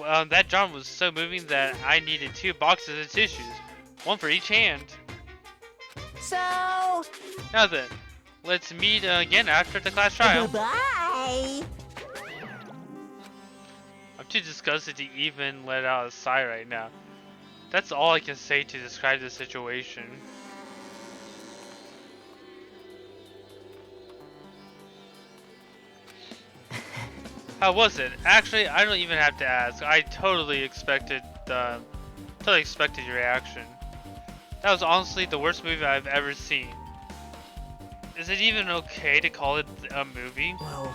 That genre was so moving that I needed 2 boxes of tissues, one for each hand. So, Now then, let's meet again after the class trial. bye. I'm too disgusted to even let out a sigh right now. That's all I can say to describe the situation. How was it? Actually, I don't even have to ask. I totally expected your reaction. That was honestly the worst movie I've ever seen. Is it even okay to call it a movie? Well,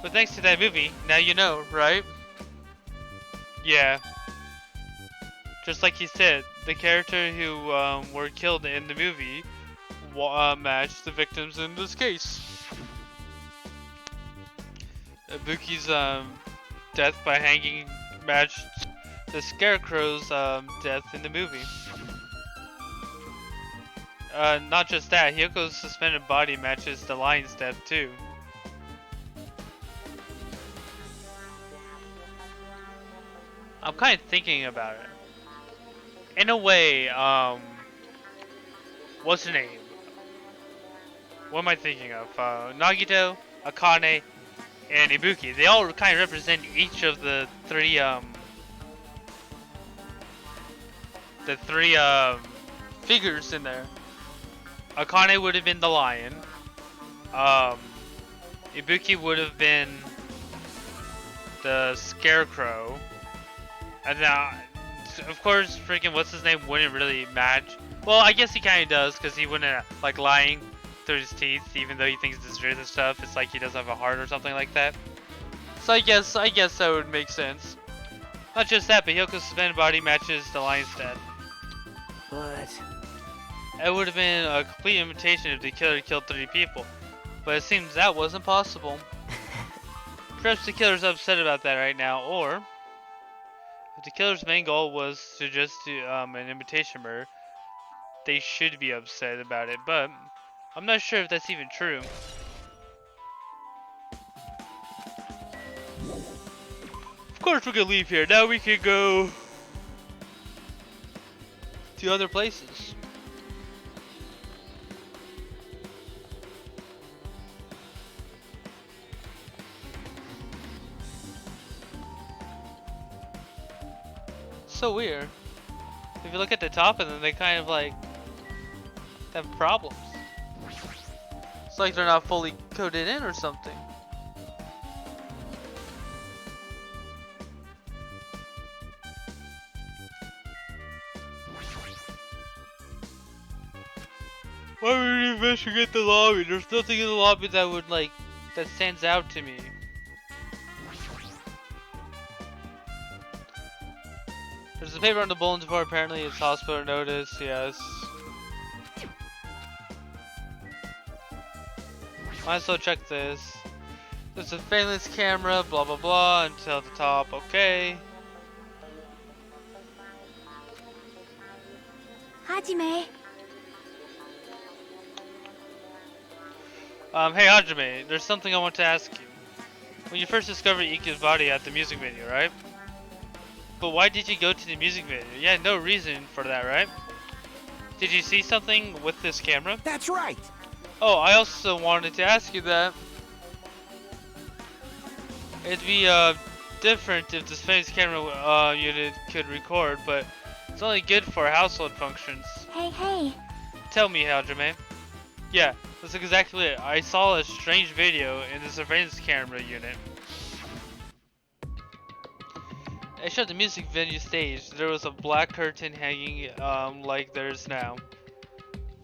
But thanks to that movie, now you know, right? Yeah. Just like you said, the character who were killed in the movie matched the victims in this case. Ibuki's death by hanging matched the Scarecrow's death in the movie. Not just that, Hyoko's suspended body matches the lion's death too. I'm kind of thinking about it. In a way, what's her name? What am I thinking of? Nagito, Akane, and Ibuki. They all kind of represent each of the three figures in there. Akane would have been the lion. Ibuki would have been the Scarecrow. And of course, freaking what's his name wouldn't really match. Well, I guess he kind of does, because he wouldn't like lying through his teeth, even though he thinks it's truth and stuff. It's like he doesn't have a heart or something like that. So I guess that would make sense. Not just that, but Hyoko's suspended body matches the lion's death. but It would have been a complete imitation if the killer killed 3 people, but it seems that wasn't possible. Perhaps the killer's upset about that right now, or if the killer's main goal was to just do an imitation murder, they should be upset about it, but I'm not sure if that's even true. Of course we could leave here. Now we could go to other places. So weird. If you look at the top of them, they kind of like have problems. It's like they're not fully coded in or something. Why would we investigate the lobby? There's nothing in the lobby that would that stands out to me. There's a paper on the bulletin board, apparently it's hospital notice, yes. Might as well check this. There's a surveillance camera, blah blah blah, until the top, okay. Hajime. Hey Hajime, there's something I want to ask you. When you first discovered Iku's body at the music video, right? But why did you go to the music video? You had no reason for that, right? Did you see something with this camera? that's right. Oh, I also wanted to ask you that. It'd be different if this famous camera unit could record, but it's only good for household functions. Hey. Tell me, Hajime. Yeah, that's exactly it. I saw a strange video in the surveillance camera unit. It showed the music venue stage. There was a black curtain hanging like there is now.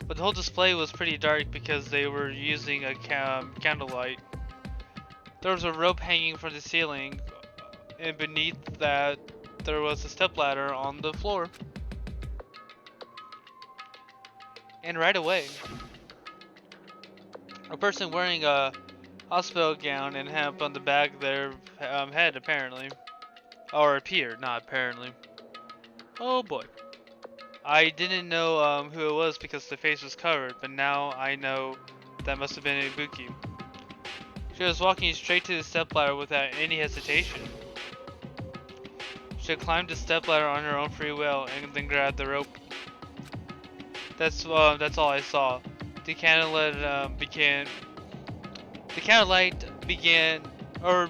But the whole display was pretty dark because they were using a candlelight. There was a rope hanging from the ceiling, and beneath that there was a stepladder on the floor. And right away, a person wearing a hospital gown and hemp on the back of their head apparently. Or appeared, not apparently. Oh boy. I didn't know who it was because the face was covered, but now I know that must have been Ibuki. She was walking straight to the stepladder without any hesitation. She had climbed the stepladder on her own free will and then grabbed the rope. That's all I saw. The candlelight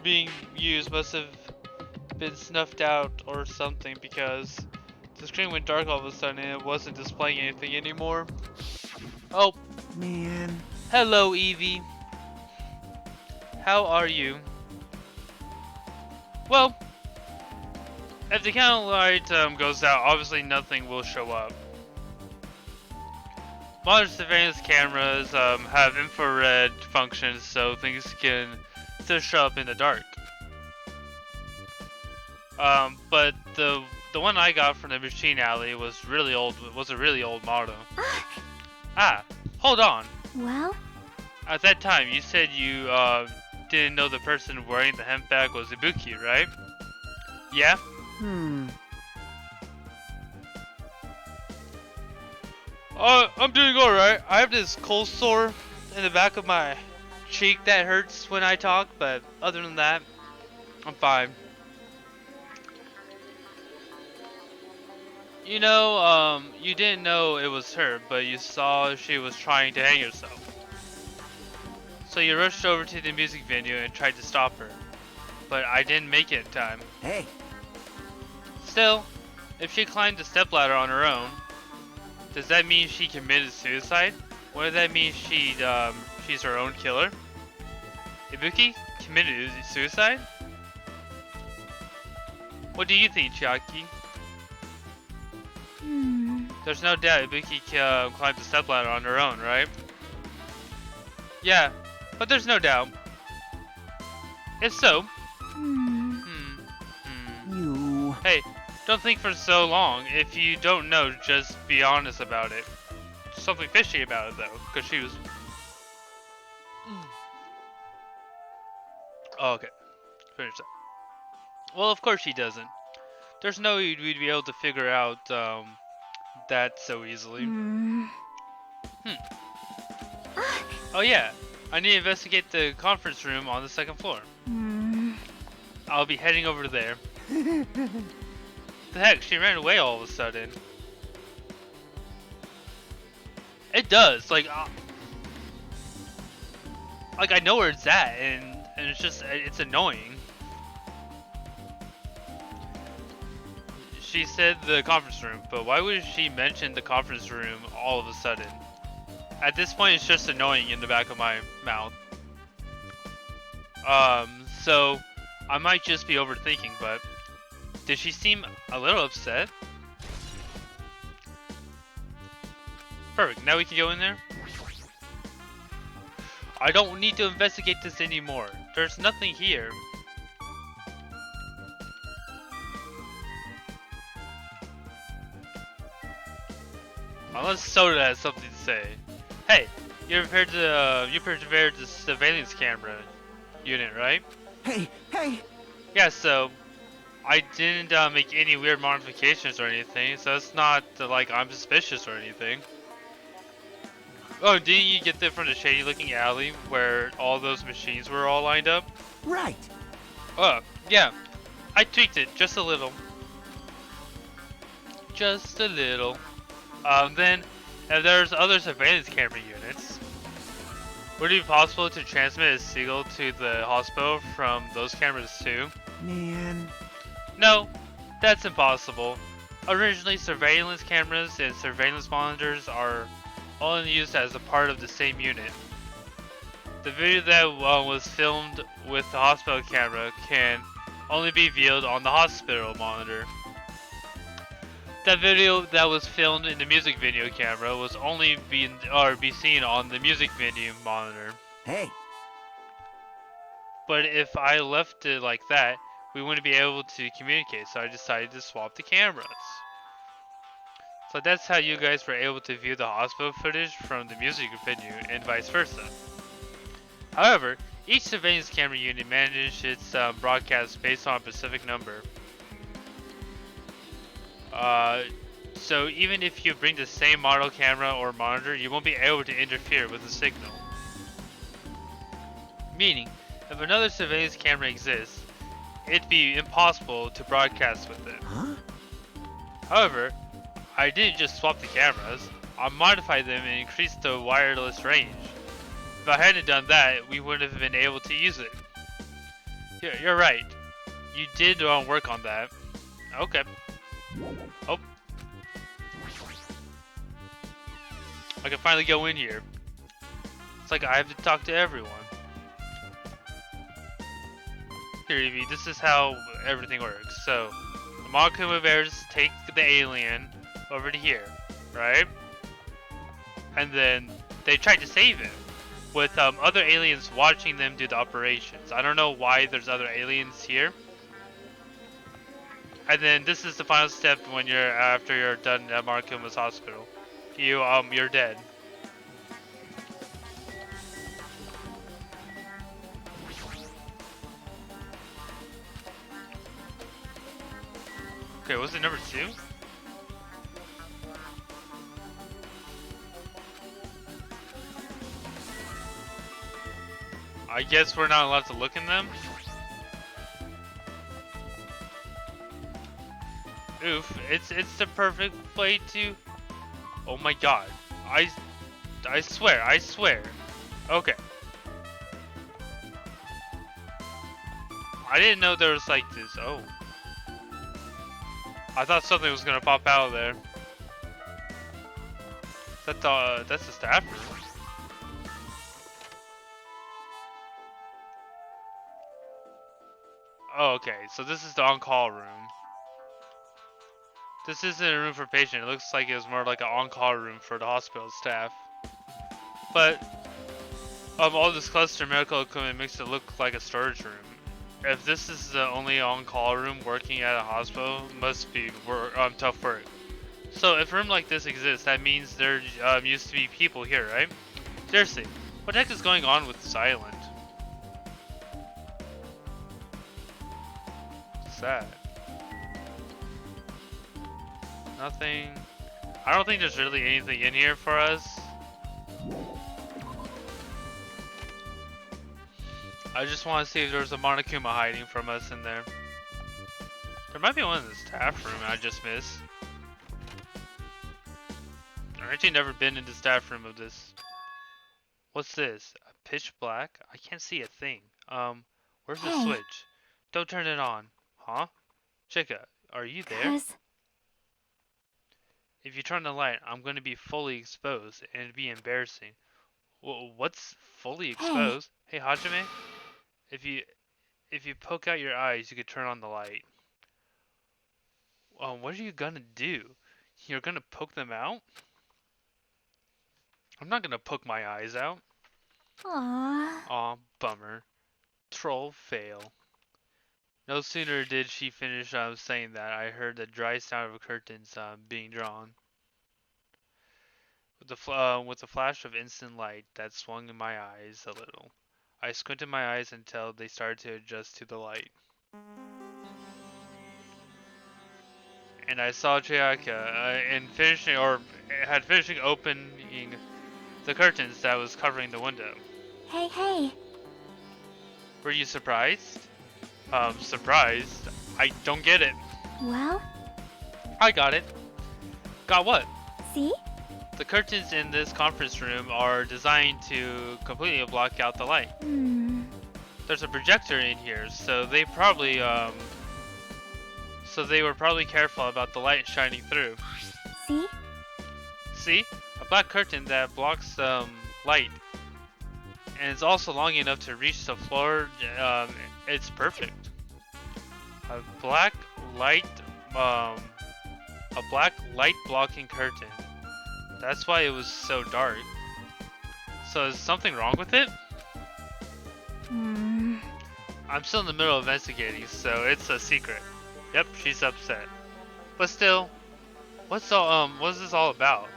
being used must have been snuffed out or something because the screen went dark all of a sudden and it wasn't displaying anything anymore. Oh, Man, hello Evie. How are you? Well, if the candlelight goes out, obviously nothing will show up. modern surveillance cameras have infrared functions, so things can still show up in the dark. But the one I got from the machine alley was really old. Was a really old model. Ah, hold on. Well, At that time, you said you didn't know the person wearing the hemp bag was Ibuki, right? Yeah. I'm doing alright. I have this cold sore in the back of my cheek that hurts when I talk, but other than that, I'm fine. You know, you didn't know it was her, but you saw she was trying to hang herself. So you rushed over to the music venue and tried to stop her. But I didn't make it in time. Hey, Still, if she climbed the stepladder on her own, does that mean she committed suicide? Wouldn't that mean she's her own killer? Ibuki committed suicide? What do you think, Chiaki? There's no doubt Ibuki climbed the stepladder on her own, right? Yeah, but there's no doubt. If so, you... Hey, don't think for so long. If you don't know, just be honest about it. Something fishy about it, though, because she was... Oh, okay. Finish that. Well, of course she doesn't. There's no way we'd be able to figure out that so easily. Oh yeah, I need to investigate the conference room on the second floor. I'll be heading over there. The heck, she ran away all of a sudden. It does, like I know where it's at, and it's just, it's annoying. She said the conference room, but why would she mention the conference room all of a sudden? At this point, it's just annoying in the back of my mouth. So I might just be overthinking, but did she seem a little upset? Perfect, now we can go in there. I don't need to investigate this anymore. There's nothing here. Unless Soda has something to say. Hey, you prepared the surveillance camera unit, right? Hey! Yeah, so I didn't make any weird modifications or anything, so it's not like I'm suspicious or anything. Oh, didn't you get that from the shady looking alley where all those machines were all lined up? Right! Oh, yeah. I tweaked it just a little. Just a little. Then, if there's other surveillance camera units, would it be possible to transmit a signal to the hospital from those cameras too? Man... No, that's impossible. Originally, surveillance cameras and surveillance monitors are only used as a part of the same unit. The video that was filmed with the hospital camera can only be viewed on the hospital monitor. That video that was filmed in the music video camera was only be seen on the music venue monitor. Hey! But if I left it like that, we wouldn't be able to communicate, so I decided to swap the cameras. So that's how you guys were able to view the hospital footage from the music venue and vice versa. However, each surveillance camera unit manages its broadcast based on a specific number. So even if you bring the same model camera or monitor, you won't be able to interfere with the signal. Meaning, if another surveillance camera exists, it'd be impossible to broadcast with it. Huh? However, I didn't just swap the cameras, I modified them and increased the wireless range. If I hadn't done that, we wouldn't have been able to use it. You're right. You did work on that. Okay. Oh. I can finally go in here. It's like I have to talk to everyone. Here, Evie, this is how everything works. So, the Monokuma bears take the alien over to here, right? and then they tried to save him with other aliens watching them do the operations. I don't know why there's other aliens here. And then this is the final step when after you're done at Monokuma's hospital. You're dead. Okay, was it number 2? I guess we're not allowed to look in them. Oof, it's the perfect way to... Oh my god. I swear. Okay. I didn't know there was like this. Oh. I thought something was gonna pop out of there. That's the staff room. Oh, okay. So this is the on-call room. This isn't a room for patient. It looks like it was more like an on-call room for the hospital staff. But all this cluster medical equipment makes it look like a storage room. If this is the only on-call room working at a hospital, it must be tough work. So if a room like this exists, that means there used to be people here, right? Seriously, what the heck is going on with this island? What's that? Nothing. I don't think there's really anything in here for us. I just want to see if there's a Monokuma hiding from us in there. There might be one in the staff room I just missed. I've actually never been in the staff room of this. What's this? A pitch black? I can't see a thing. Where's the switch? Don't turn it on. Huh? Chica, are you there? If you turn the light, I'm going to be fully exposed, and it'd be embarrassing. What's fully exposed? Hey, Hajime? If you poke out your eyes, you could turn on the light. What are you gonna do? You're gonna poke them out? I'm not gonna poke my eyes out. Aww. Aw, bummer. Troll fail. No sooner did she finish saying that, I heard the dry sound of curtains being drawn. With a flash of instant light that swung in my eyes a little. I squinted my eyes until they started to adjust to the light. And I saw Chiaka finishing opening the curtains that was covering the window. Hey. Were you surprised? Surprised? I don't get it. Well? I got it. Got what? See? The curtains in this conference room are designed to completely block out the light. There's a projector in here, so they were probably careful about the light shining through. See? See? A black curtain that blocks light. And it's also long enough to reach the floor. It's perfect. A black light blocking curtain. That's why it was so dark. So is something wrong with it? I'm still in the middle of investigating, so it's a secret. Yep, she's upset. But still, what's this all about?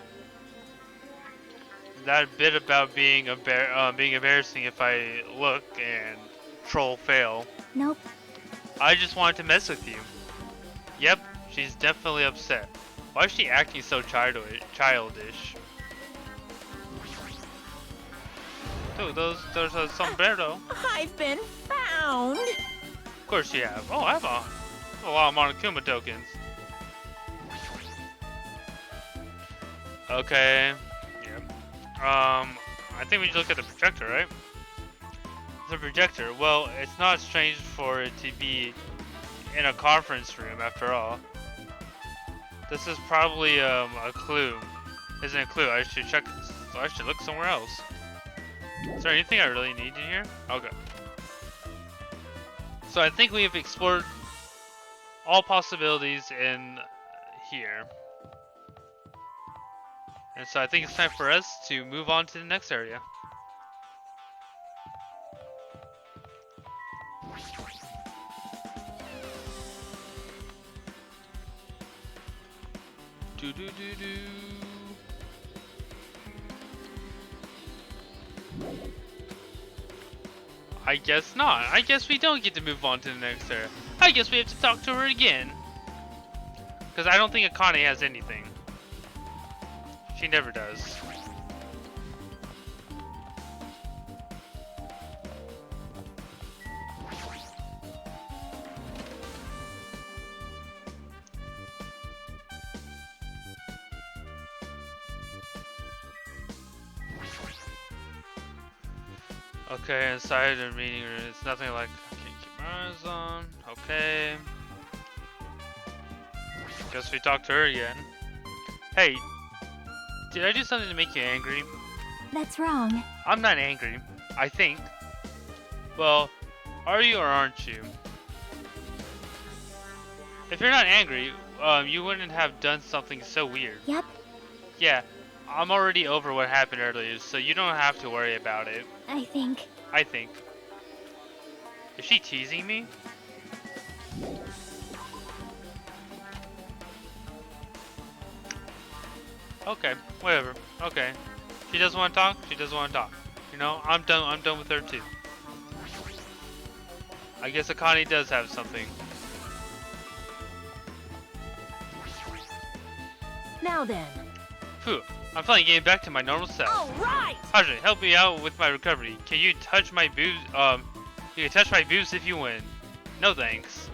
That bit about being embarrassing if I look and troll fail. Nope. I just wanted to mess with you. Yep, she's definitely upset. Why is she acting so childish? Dude, there's a sombrero. I've been found. Of course you have. Oh, I have a lot of Monokuma tokens. Okay. Yep. I think we should look at the projector, right? The projector. Well, it's not strange for it to be in a conference room after all. This is probably a clue. Isn't a clue. I should check. I should look somewhere else. Is there anything I really need in here? Okay. So I think we have explored all possibilities in here. And so I think it's time for us to move on to the next area. Do do do do. I guess not. I guess we don't get to move on to the next area. I guess we have to talk to her again. Because I don't think Akane has anything. She never does. Okay, inside the meeting room, it's nothing like I can't keep my eyes on. Okay. Guess we talk to her again. Hey, did I do something to make you angry? That's wrong. I'm not angry, I think. Well, are you or aren't you? If you're not angry, you wouldn't have done something so weird. Yep, Yeah, I'm already over what happened earlier, so you don't have to worry about it. I think. I think. Is she teasing me? Okay, whatever. Okay. She doesn't want to talk, she doesn't want to talk. You know, I'm done with her too. I guess Akane does have something. Now then. Phew, I'm finally getting back to my normal self. All right. Hajime, help me out with my recovery. Can you touch my boobs? You can touch my boobs if you win. No thanks.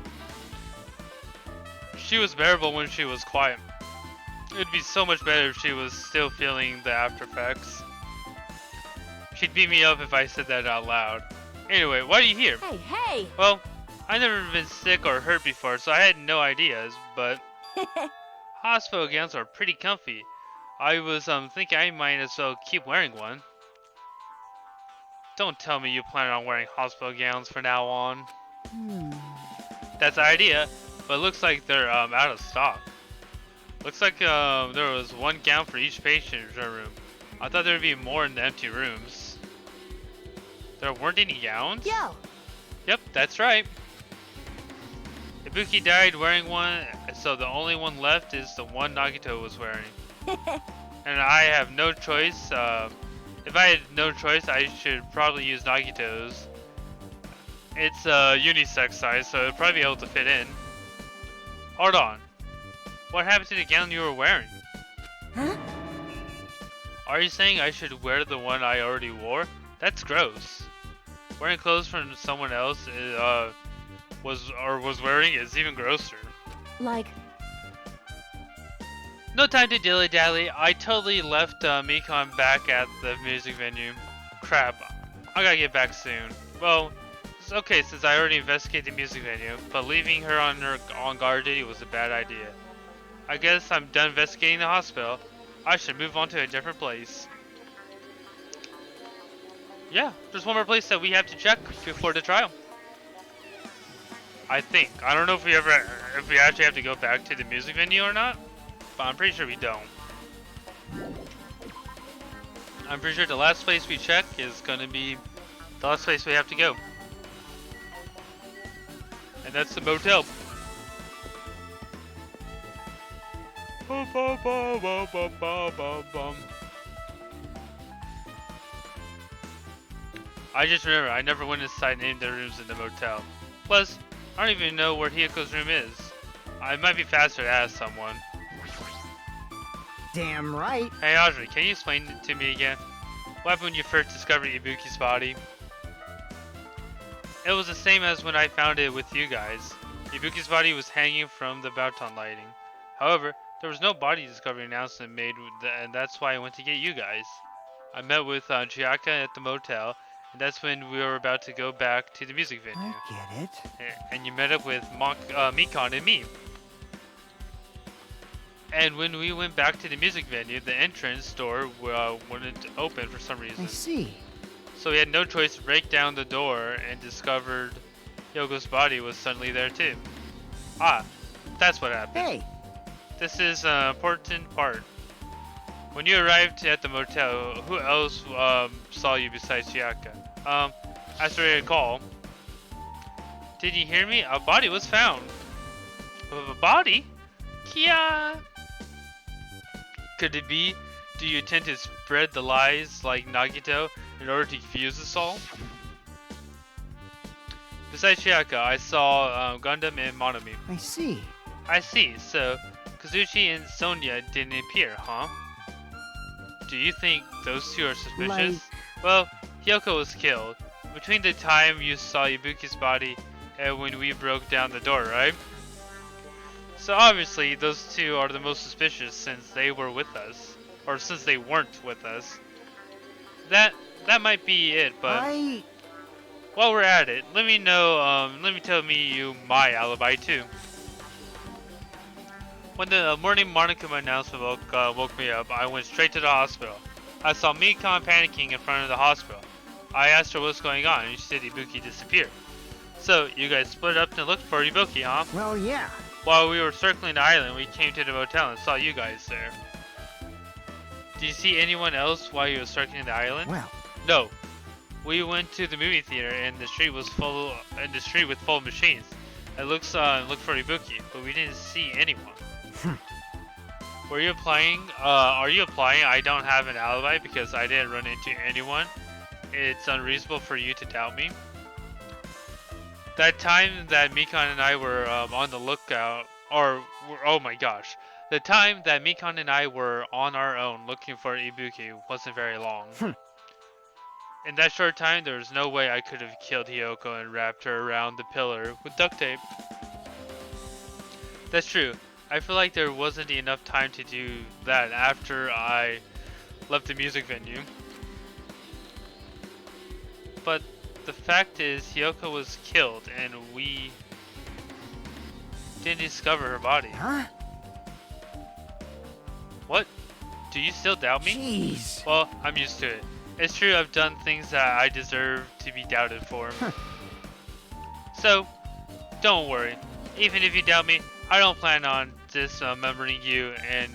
She was bearable when she was quiet. It'd be so much better if she was still feeling the after effects. She'd beat me up if I said that out loud. Anyway, why are you here? Hey, hey. Well, I've never been sick or hurt before, so I had no ideas, but hospital gowns are pretty comfy. I was thinking I might as well keep wearing one. Don't tell me you plan on wearing hospital gowns from now on. That's the idea, but it looks like they're out of stock. Looks like there was one gown for each patient in her room. I thought there would be more in the empty rooms. There weren't any gowns? Yo. Yep, that's right. Ibuki died wearing one, so the only one left is the one Nagito was wearing. And I have no choice. If I had no choice, I should probably use Nagito's. It's unisex size, so it'll probably be able to fit in. Hold on. What happened to the gown you were wearing? Huh? Are you saying I should wear the one I already wore? That's gross. Wearing clothes from someone else was wearing is even grosser. Like. No time to dilly-dally. I totally left Mikon back at the music venue. Crap. I gotta get back soon. Well, it's okay since I already investigated the music venue, but leaving her on guard duty was a bad idea. I guess I'm done investigating the hospital. I should move on to a different place. Yeah, there's one more place that we have to check before the trial. I think. I don't know if we actually have to go back to the music venue or not, but I'm pretty sure we don't. I'm pretty sure the last place we check is gonna be the last place we have to go. And that's the motel. I just remember I never went inside any of the rooms in the motel. Plus, I don't even know where Hiyako's room is. It might be faster to ask someone. Damn right. Hey Audrey, can you explain it to me again? What happened when you first discovered Ibuki's body? It was the same as when I found it with you guys. Ibuki's body was hanging from the Bouton lighting. However, there was no body discovery announcement made, and that's why I went to get you guys. I met with Chiaka at the motel, and that's when we were about to go back to the music venue. I get it. And you met up with Mikon and me. And when we went back to the music venue, the entrance door wouldn't open for some reason. I see. So we had no choice to break down the door and discovered Yogo's body was suddenly there too. Ah, that's what happened. Hey. This is an important part. When you arrived at the motel, who else saw you besides Chiaka? As I recall, did you hear me? A body was found. A body? Kia! Could it be? Do you intend to spread the lies like Nagito in order to confuse us all? Besides Chiaka, I saw Gundam and Monomi. I see. I see, so Kazuchi and Sonia didn't appear, huh? Do you think those two are suspicious? Well, Hyoko was killed. Between the time you saw Ibuki's body and when we broke down the door, right? So obviously those two are the most suspicious since they were with us. Or since they weren't with us. That might be it, but while we're at it, let me tell you my alibi too. When the morning Monokuma announcement woke me up, I went straight to the hospital. I saw Mikon panicking in front of the hospital. I asked her what's going on, and she said Ibuki disappeared. So, you guys split up and looked for Ibuki, huh? Well, yeah. While we were circling the island, we came to the motel and saw you guys there. Did you see anyone else while you were circling the island? Well. No. We went to the movie theater, and the street was full of machines. It looked for Ibuki, but we didn't see anyone. Were you applying? Are you applying? I don't have an alibi because I didn't run into anyone. It's unreasonable for you to doubt me. That time that Mikon and I were on the lookout, oh my gosh, the time that Mikon and I were on our own looking for Ibuki wasn't very long. In that short time, there was no way I could have killed Hyoko and wrapped her around the pillar with duct tape. That's true. I feel like there wasn't enough time to do that after I left the music venue. But the fact is, Hyoko was killed and we didn't discover her body. Huh? What? Do you still doubt me? Jeez. Well, I'm used to it. It's true I've done things that I deserve to be doubted for. So, don't worry. Even if you doubt me, I don't plan on dismembering you and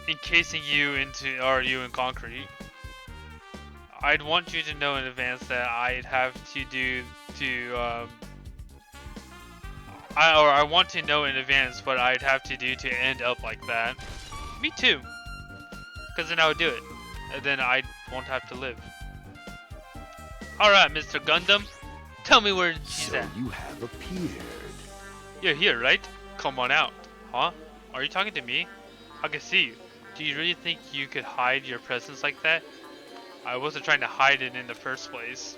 encasing you in concrete. I'd want you to know in advance that I'd have to do I want to know in advance what I'd have to do to end up like that. Me too. Because then I would do it. And then I won't have to live. Alright, Mr. Gundam. Tell me where she's at. So you have appeared. You're here, right? Come on out. Huh? Are you talking to me? I can see you. Do you really think you could hide your presence like that? I wasn't trying to hide it in the first place.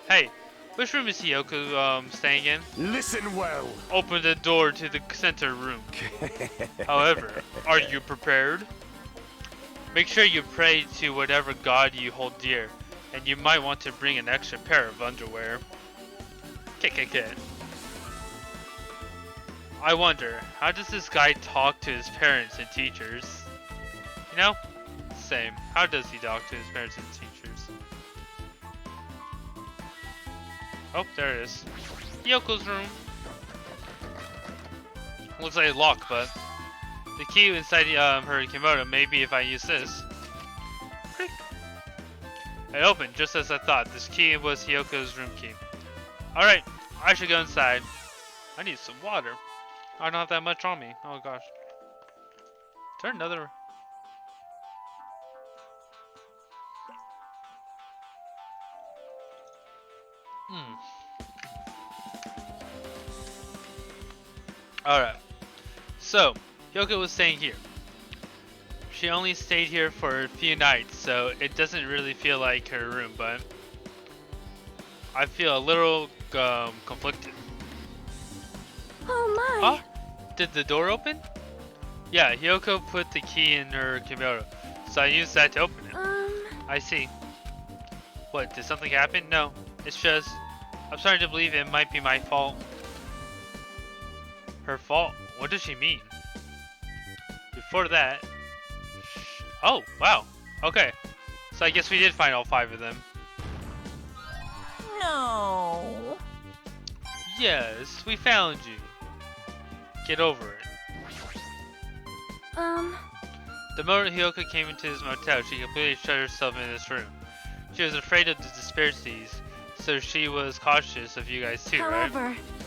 Hey, which room is Hyoko staying in? Listen well. Open the door to the center room. However, are you prepared? Make sure you pray to whatever god you hold dear, and you might want to bring an extra pair of underwear. KKK. I wonder, how does this guy talk to his parents and teachers? You know? Same. How does he talk to his parents and teachers? Oh, there it is. Yoko's room. Looks like it's locked, but the key inside her kimono, maybe if I use this. Click. It opened just as I thought. This key was Hyoko's room key. Alright, I should go inside. I need some water. I don't have that much on me. Oh gosh. Turn another. Alright. So, Hyoko was staying here. She only stayed here for a few nights, so it doesn't really feel like her room, but I feel a little conflicted. Oh my! Huh? Did the door open? Yeah, Hyoko put the key in her kimono, so I used that to open it. I see. What, did something happen? No, it's just, I'm starting to believe it might be my fault. Her fault? What does she mean? Before that... Oh, wow. Okay. So I guess we did find all 5 of them. No. Yes, we found you. Get over it. The moment Hyoka came into his motel, she completely shut herself in this room. She was afraid of the disparities, so she was cautious of you guys too, right?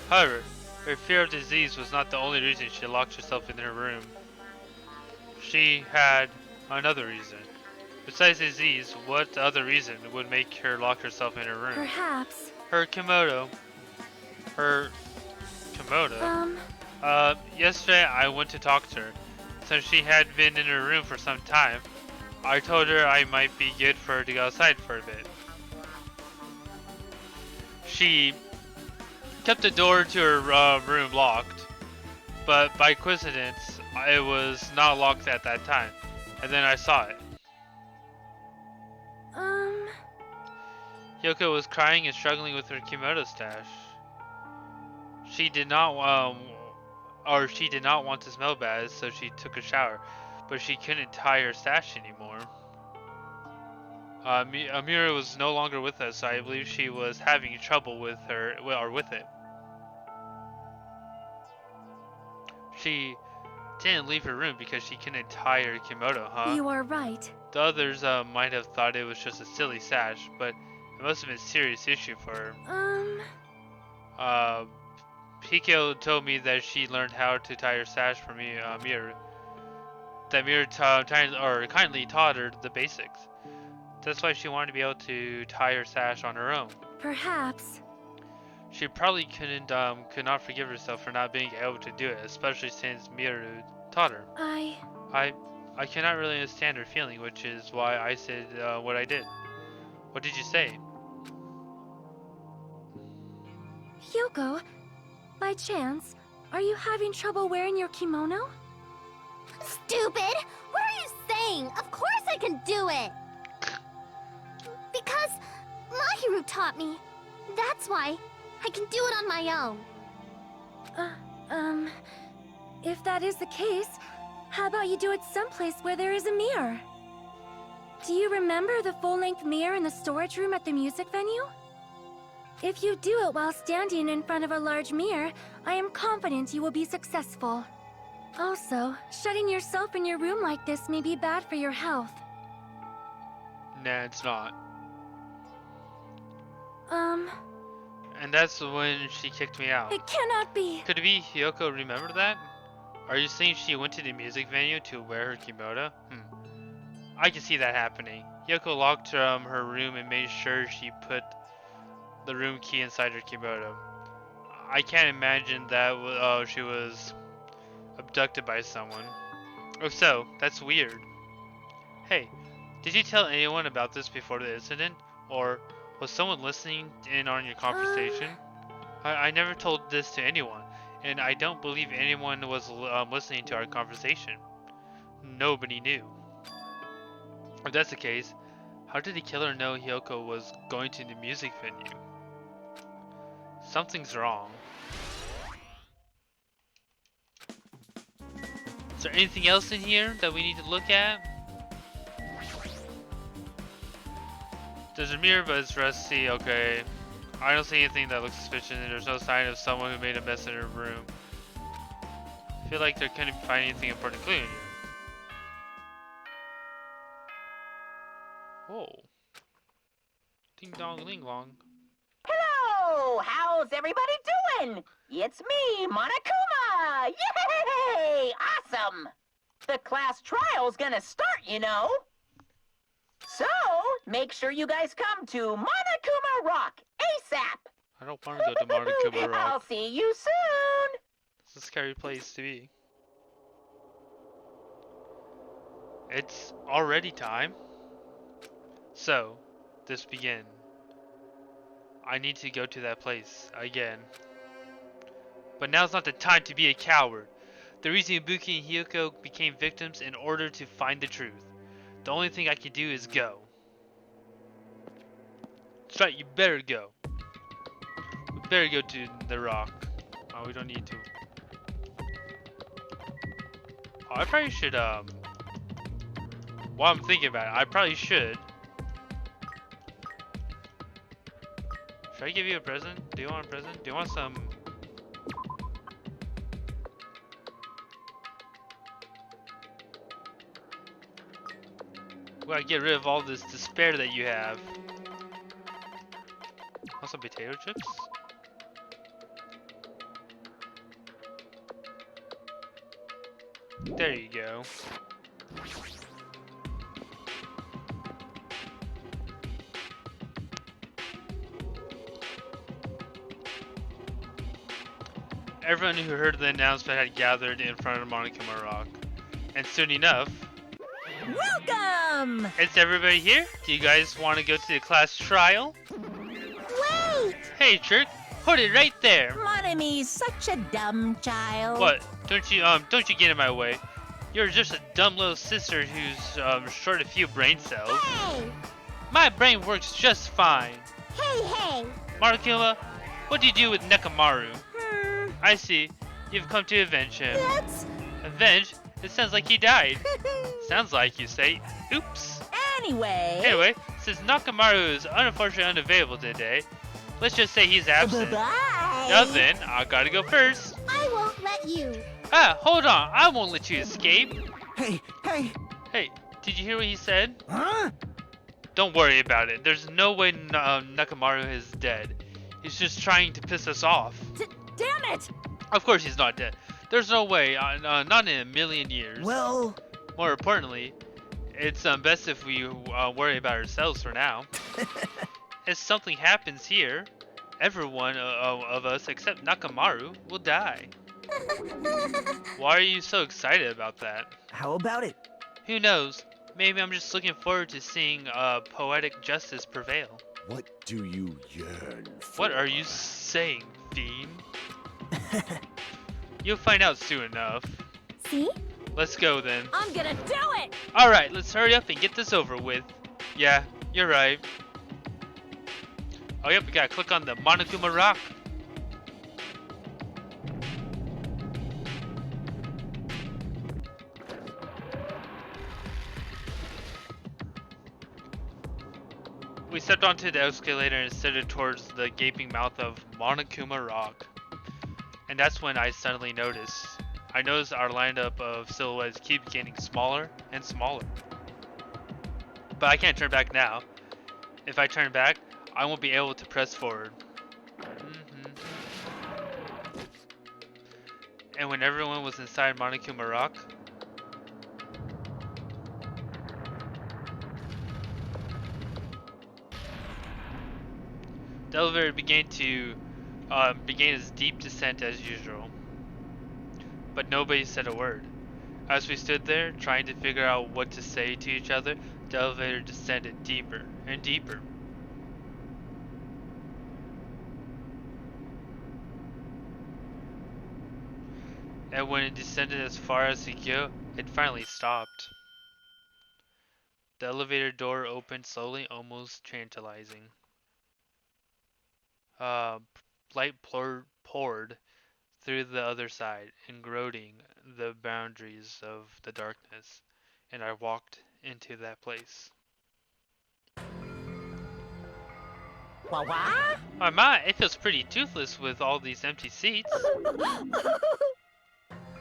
However, her fear of disease was not the only reason she locked herself in her room. She had another reason. Besides disease, what other reason would make her lock herself in her room? Perhaps. Her kimono. Her kimono? Yesterday I went to talk to her. Since she had been in her room for some time, I told her I might be good for her to go outside for a bit. She kept the door to her room locked, but by coincidence, it was not locked at that time, and then I saw it. Yoko was crying and struggling with her kimono stash. She did not want to smell bad, so she took a shower, but she couldn't tie her stash anymore. Amira was no longer with us, so I believe she was having trouble with it. She didn't leave her room because she couldn't tie her kimono, huh? You are right. The others might have thought it was just a silly sash, but it must have been a serious issue for her. Hikyo told me that she learned how to tie her sash from Miru. That Miru kindly taught her the basics. That's why she wanted to be able to tie her sash on her own. Perhaps. She probably could not forgive herself for not being able to do it, especially since Miru taught her. I cannot really understand her feeling, which is why I said what I did. What did you say? Hyoko, by chance, are you having trouble wearing your kimono? Stupid! What are you saying? Of course I can do it! Because Mahiru taught me. That's why I can do it on my own. If that is the case, how about you do it someplace where there is a mirror? Do you remember the full-length mirror in the storage room at the music venue? If you do it while standing in front of a large mirror, I am confident you will be successful. Also, shutting yourself in your room like this may be bad for your health. Nah, it's not. And that's when she kicked me out. It cannot be! Could it be Hyoko remembered that? Are you saying she went to the music venue to wear her kimono? I can see that happening. Hyoko locked her room and made sure she put the room key inside her kimono. I can't imagine that she was abducted by someone. If so, that's weird. Hey, did you tell anyone about this before the incident? Or was someone listening in on your conversation? I never told this to anyone, and I don't believe anyone was listening to our conversation. Nobody knew. If that's the case, how did the killer know Hyoko was going to the music venue? Something's wrong. Is there anything else in here that we need to look at? There's a mirror, but it's rusty. Okay. I don't see anything that looks suspicious, and there's no sign of someone who made a mess in her room. I feel like they couldn't find anything important clue in here. Whoa. Ding dong ling long. Hello! How's everybody doing? It's me, Monokuma! Yay! Awesome! The class trial's gonna start, you know. So, make sure you guys come to Monokuma Rock ASAP! I don't want to go to Monokuma Rock. I'll see you soon! It's a scary place to be. It's already time. So, this begin. I need to go to that place again. But now's not the time to be a coward. The reason Ibuki and Hyoko became victims in order to find the truth. The only thing I can do is go. That's right, you better go. We better go to the rock. Oh, we don't need to. Oh, I probably should, while I'm thinking about it, I probably should. Should I give you a present? Do you want a present? Do you want some? We gotta get rid of all this despair that you have. Want some potato chips? There you go. Everyone who heard the announcement had gathered in front of Monokuma Rock. And soon enough... Welcome! Is everybody here? Do you guys want to go to the class trial? Wait! Hey, jerk! Put it right there! Monomi's such a dumb child. What? Don't you get in my way. You're just a dumb little sister who's short a few brain cells. Hey! My brain works just fine. Hey! Monokuma, what do you do with Nekamaru? I see. You've come to avenge him. That's... Avenge? It sounds like he died. Sounds like you say. Oops. Anyway, since Nakamaru is unfortunately unavailable today, let's just say he's absent. bye-bye. Now then, I gotta go first. I won't let you. Ah, hold on. I won't let you escape. Hey, hey! Hey, did you hear what he said? Huh? Don't worry about it. There's no way Nakamaru is dead. He's just trying to piss us off. Damn it! Of course he's not dead. There's no way, not in a million years. Well... More importantly, it's best if we worry about ourselves for now. If something happens here, everyone of us except Nakamaru will die. Why are you so excited about that? How about it? Who knows? Maybe I'm just looking forward to seeing poetic justice prevail. What do you yearn for? What are you saying, fiend? You'll find out soon enough. See? Let's go then. I'm gonna do it! Alright, let's hurry up and get this over with. Yeah, you're right. Oh yep, we gotta click on the Monokuma Rock. We stepped onto the escalator and stepped towards the gaping mouth of Monokuma Rock. And that's when I suddenly noticed. I noticed our lineup of silhouettes keep getting smaller and smaller. But I can't turn back now. If I turn back, I won't be able to press forward. And when everyone was inside Monokuma Rock, the elevator began its deep descent as usual. But nobody said a word. As we stood there, trying to figure out what to say to each other, the elevator descended deeper and deeper. And when it descended as far as it could go, it finally stopped. The elevator door opened slowly, almost tantalizing. Light poured through the other side, eroding the boundaries of the darkness, and I walked into that place. Wah-wah? My, it feels pretty toothless with all these empty seats.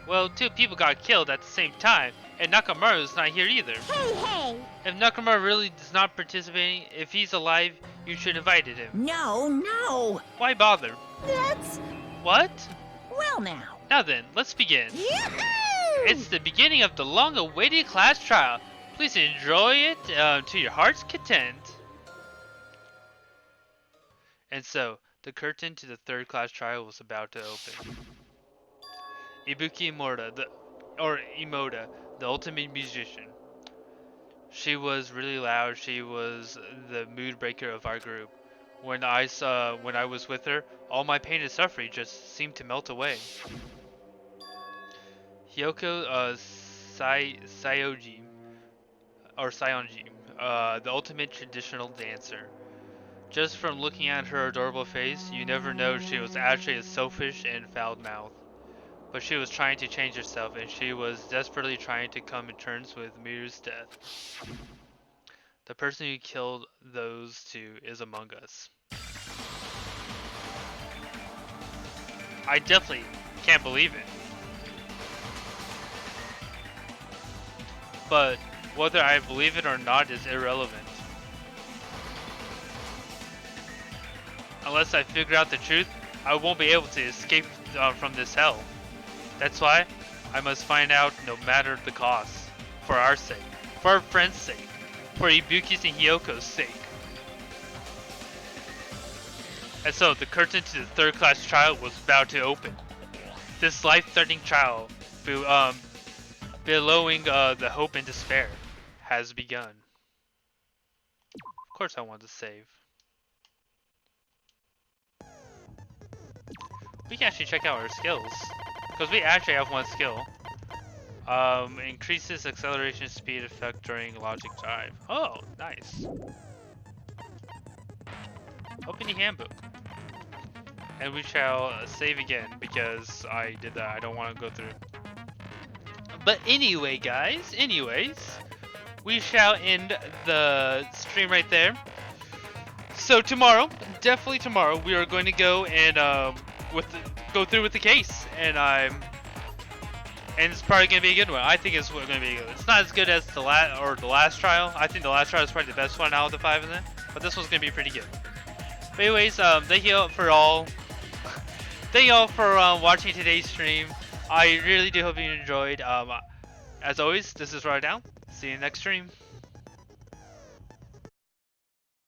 Well, 2 people got killed at the same time, and Nakamaru's not here either. Hey! If Nakamaru really is not participating, if he's alive, you should have invited him. No! Why bother? That's... What? Well now. Now then, let's begin. Yahoo! It's the beginning of the long-awaited class trial. Please enjoy it to your heart's content. And so, the curtain to the 3rd class trial was about to open. Ibuki Imoda, the ultimate musician. She was really loud. She was the mood breaker of our group. When I was with her, all my pain and suffering just seemed to melt away. Hyoko Sayonji, the ultimate traditional dancer. Just from looking at her adorable face, you never know she was actually a selfish and foul-mouthed. But she was trying to change herself, and she was desperately trying to come to terms with Miru's death. The person who killed those 2 is among us. I definitely can't believe it. But whether I believe it or not is irrelevant. Unless I figure out the truth, I won't be able to escape from this hell. That's why I must find out no matter the cost. For our sake. For our friends' sake. For Ibuki's and Hyoko's sake. And so, the curtain to the third-class trial was about to open. This life-threatening trial, billowing the hope and despair, has begun. Of course I want to save. We can actually check out our skills. Because we actually have one skill. Increases acceleration speed effect during logic drive. Oh, nice. Open the handbook. And we shall save again because I did that. I don't want to go through. But anyway, guys, we shall end the stream right there. So tomorrow, definitely tomorrow, we are going to go and go through with the case, and it's probably gonna be a good one. I think it's gonna be good. It's not as good as the last trial. I think the last trial is probably the best one out of the 5 of them, but this one's gonna be pretty good. But anyways, thank you all for watching today's stream. I really do hope you enjoyed. As always, this is Rollout Dino. See you next stream.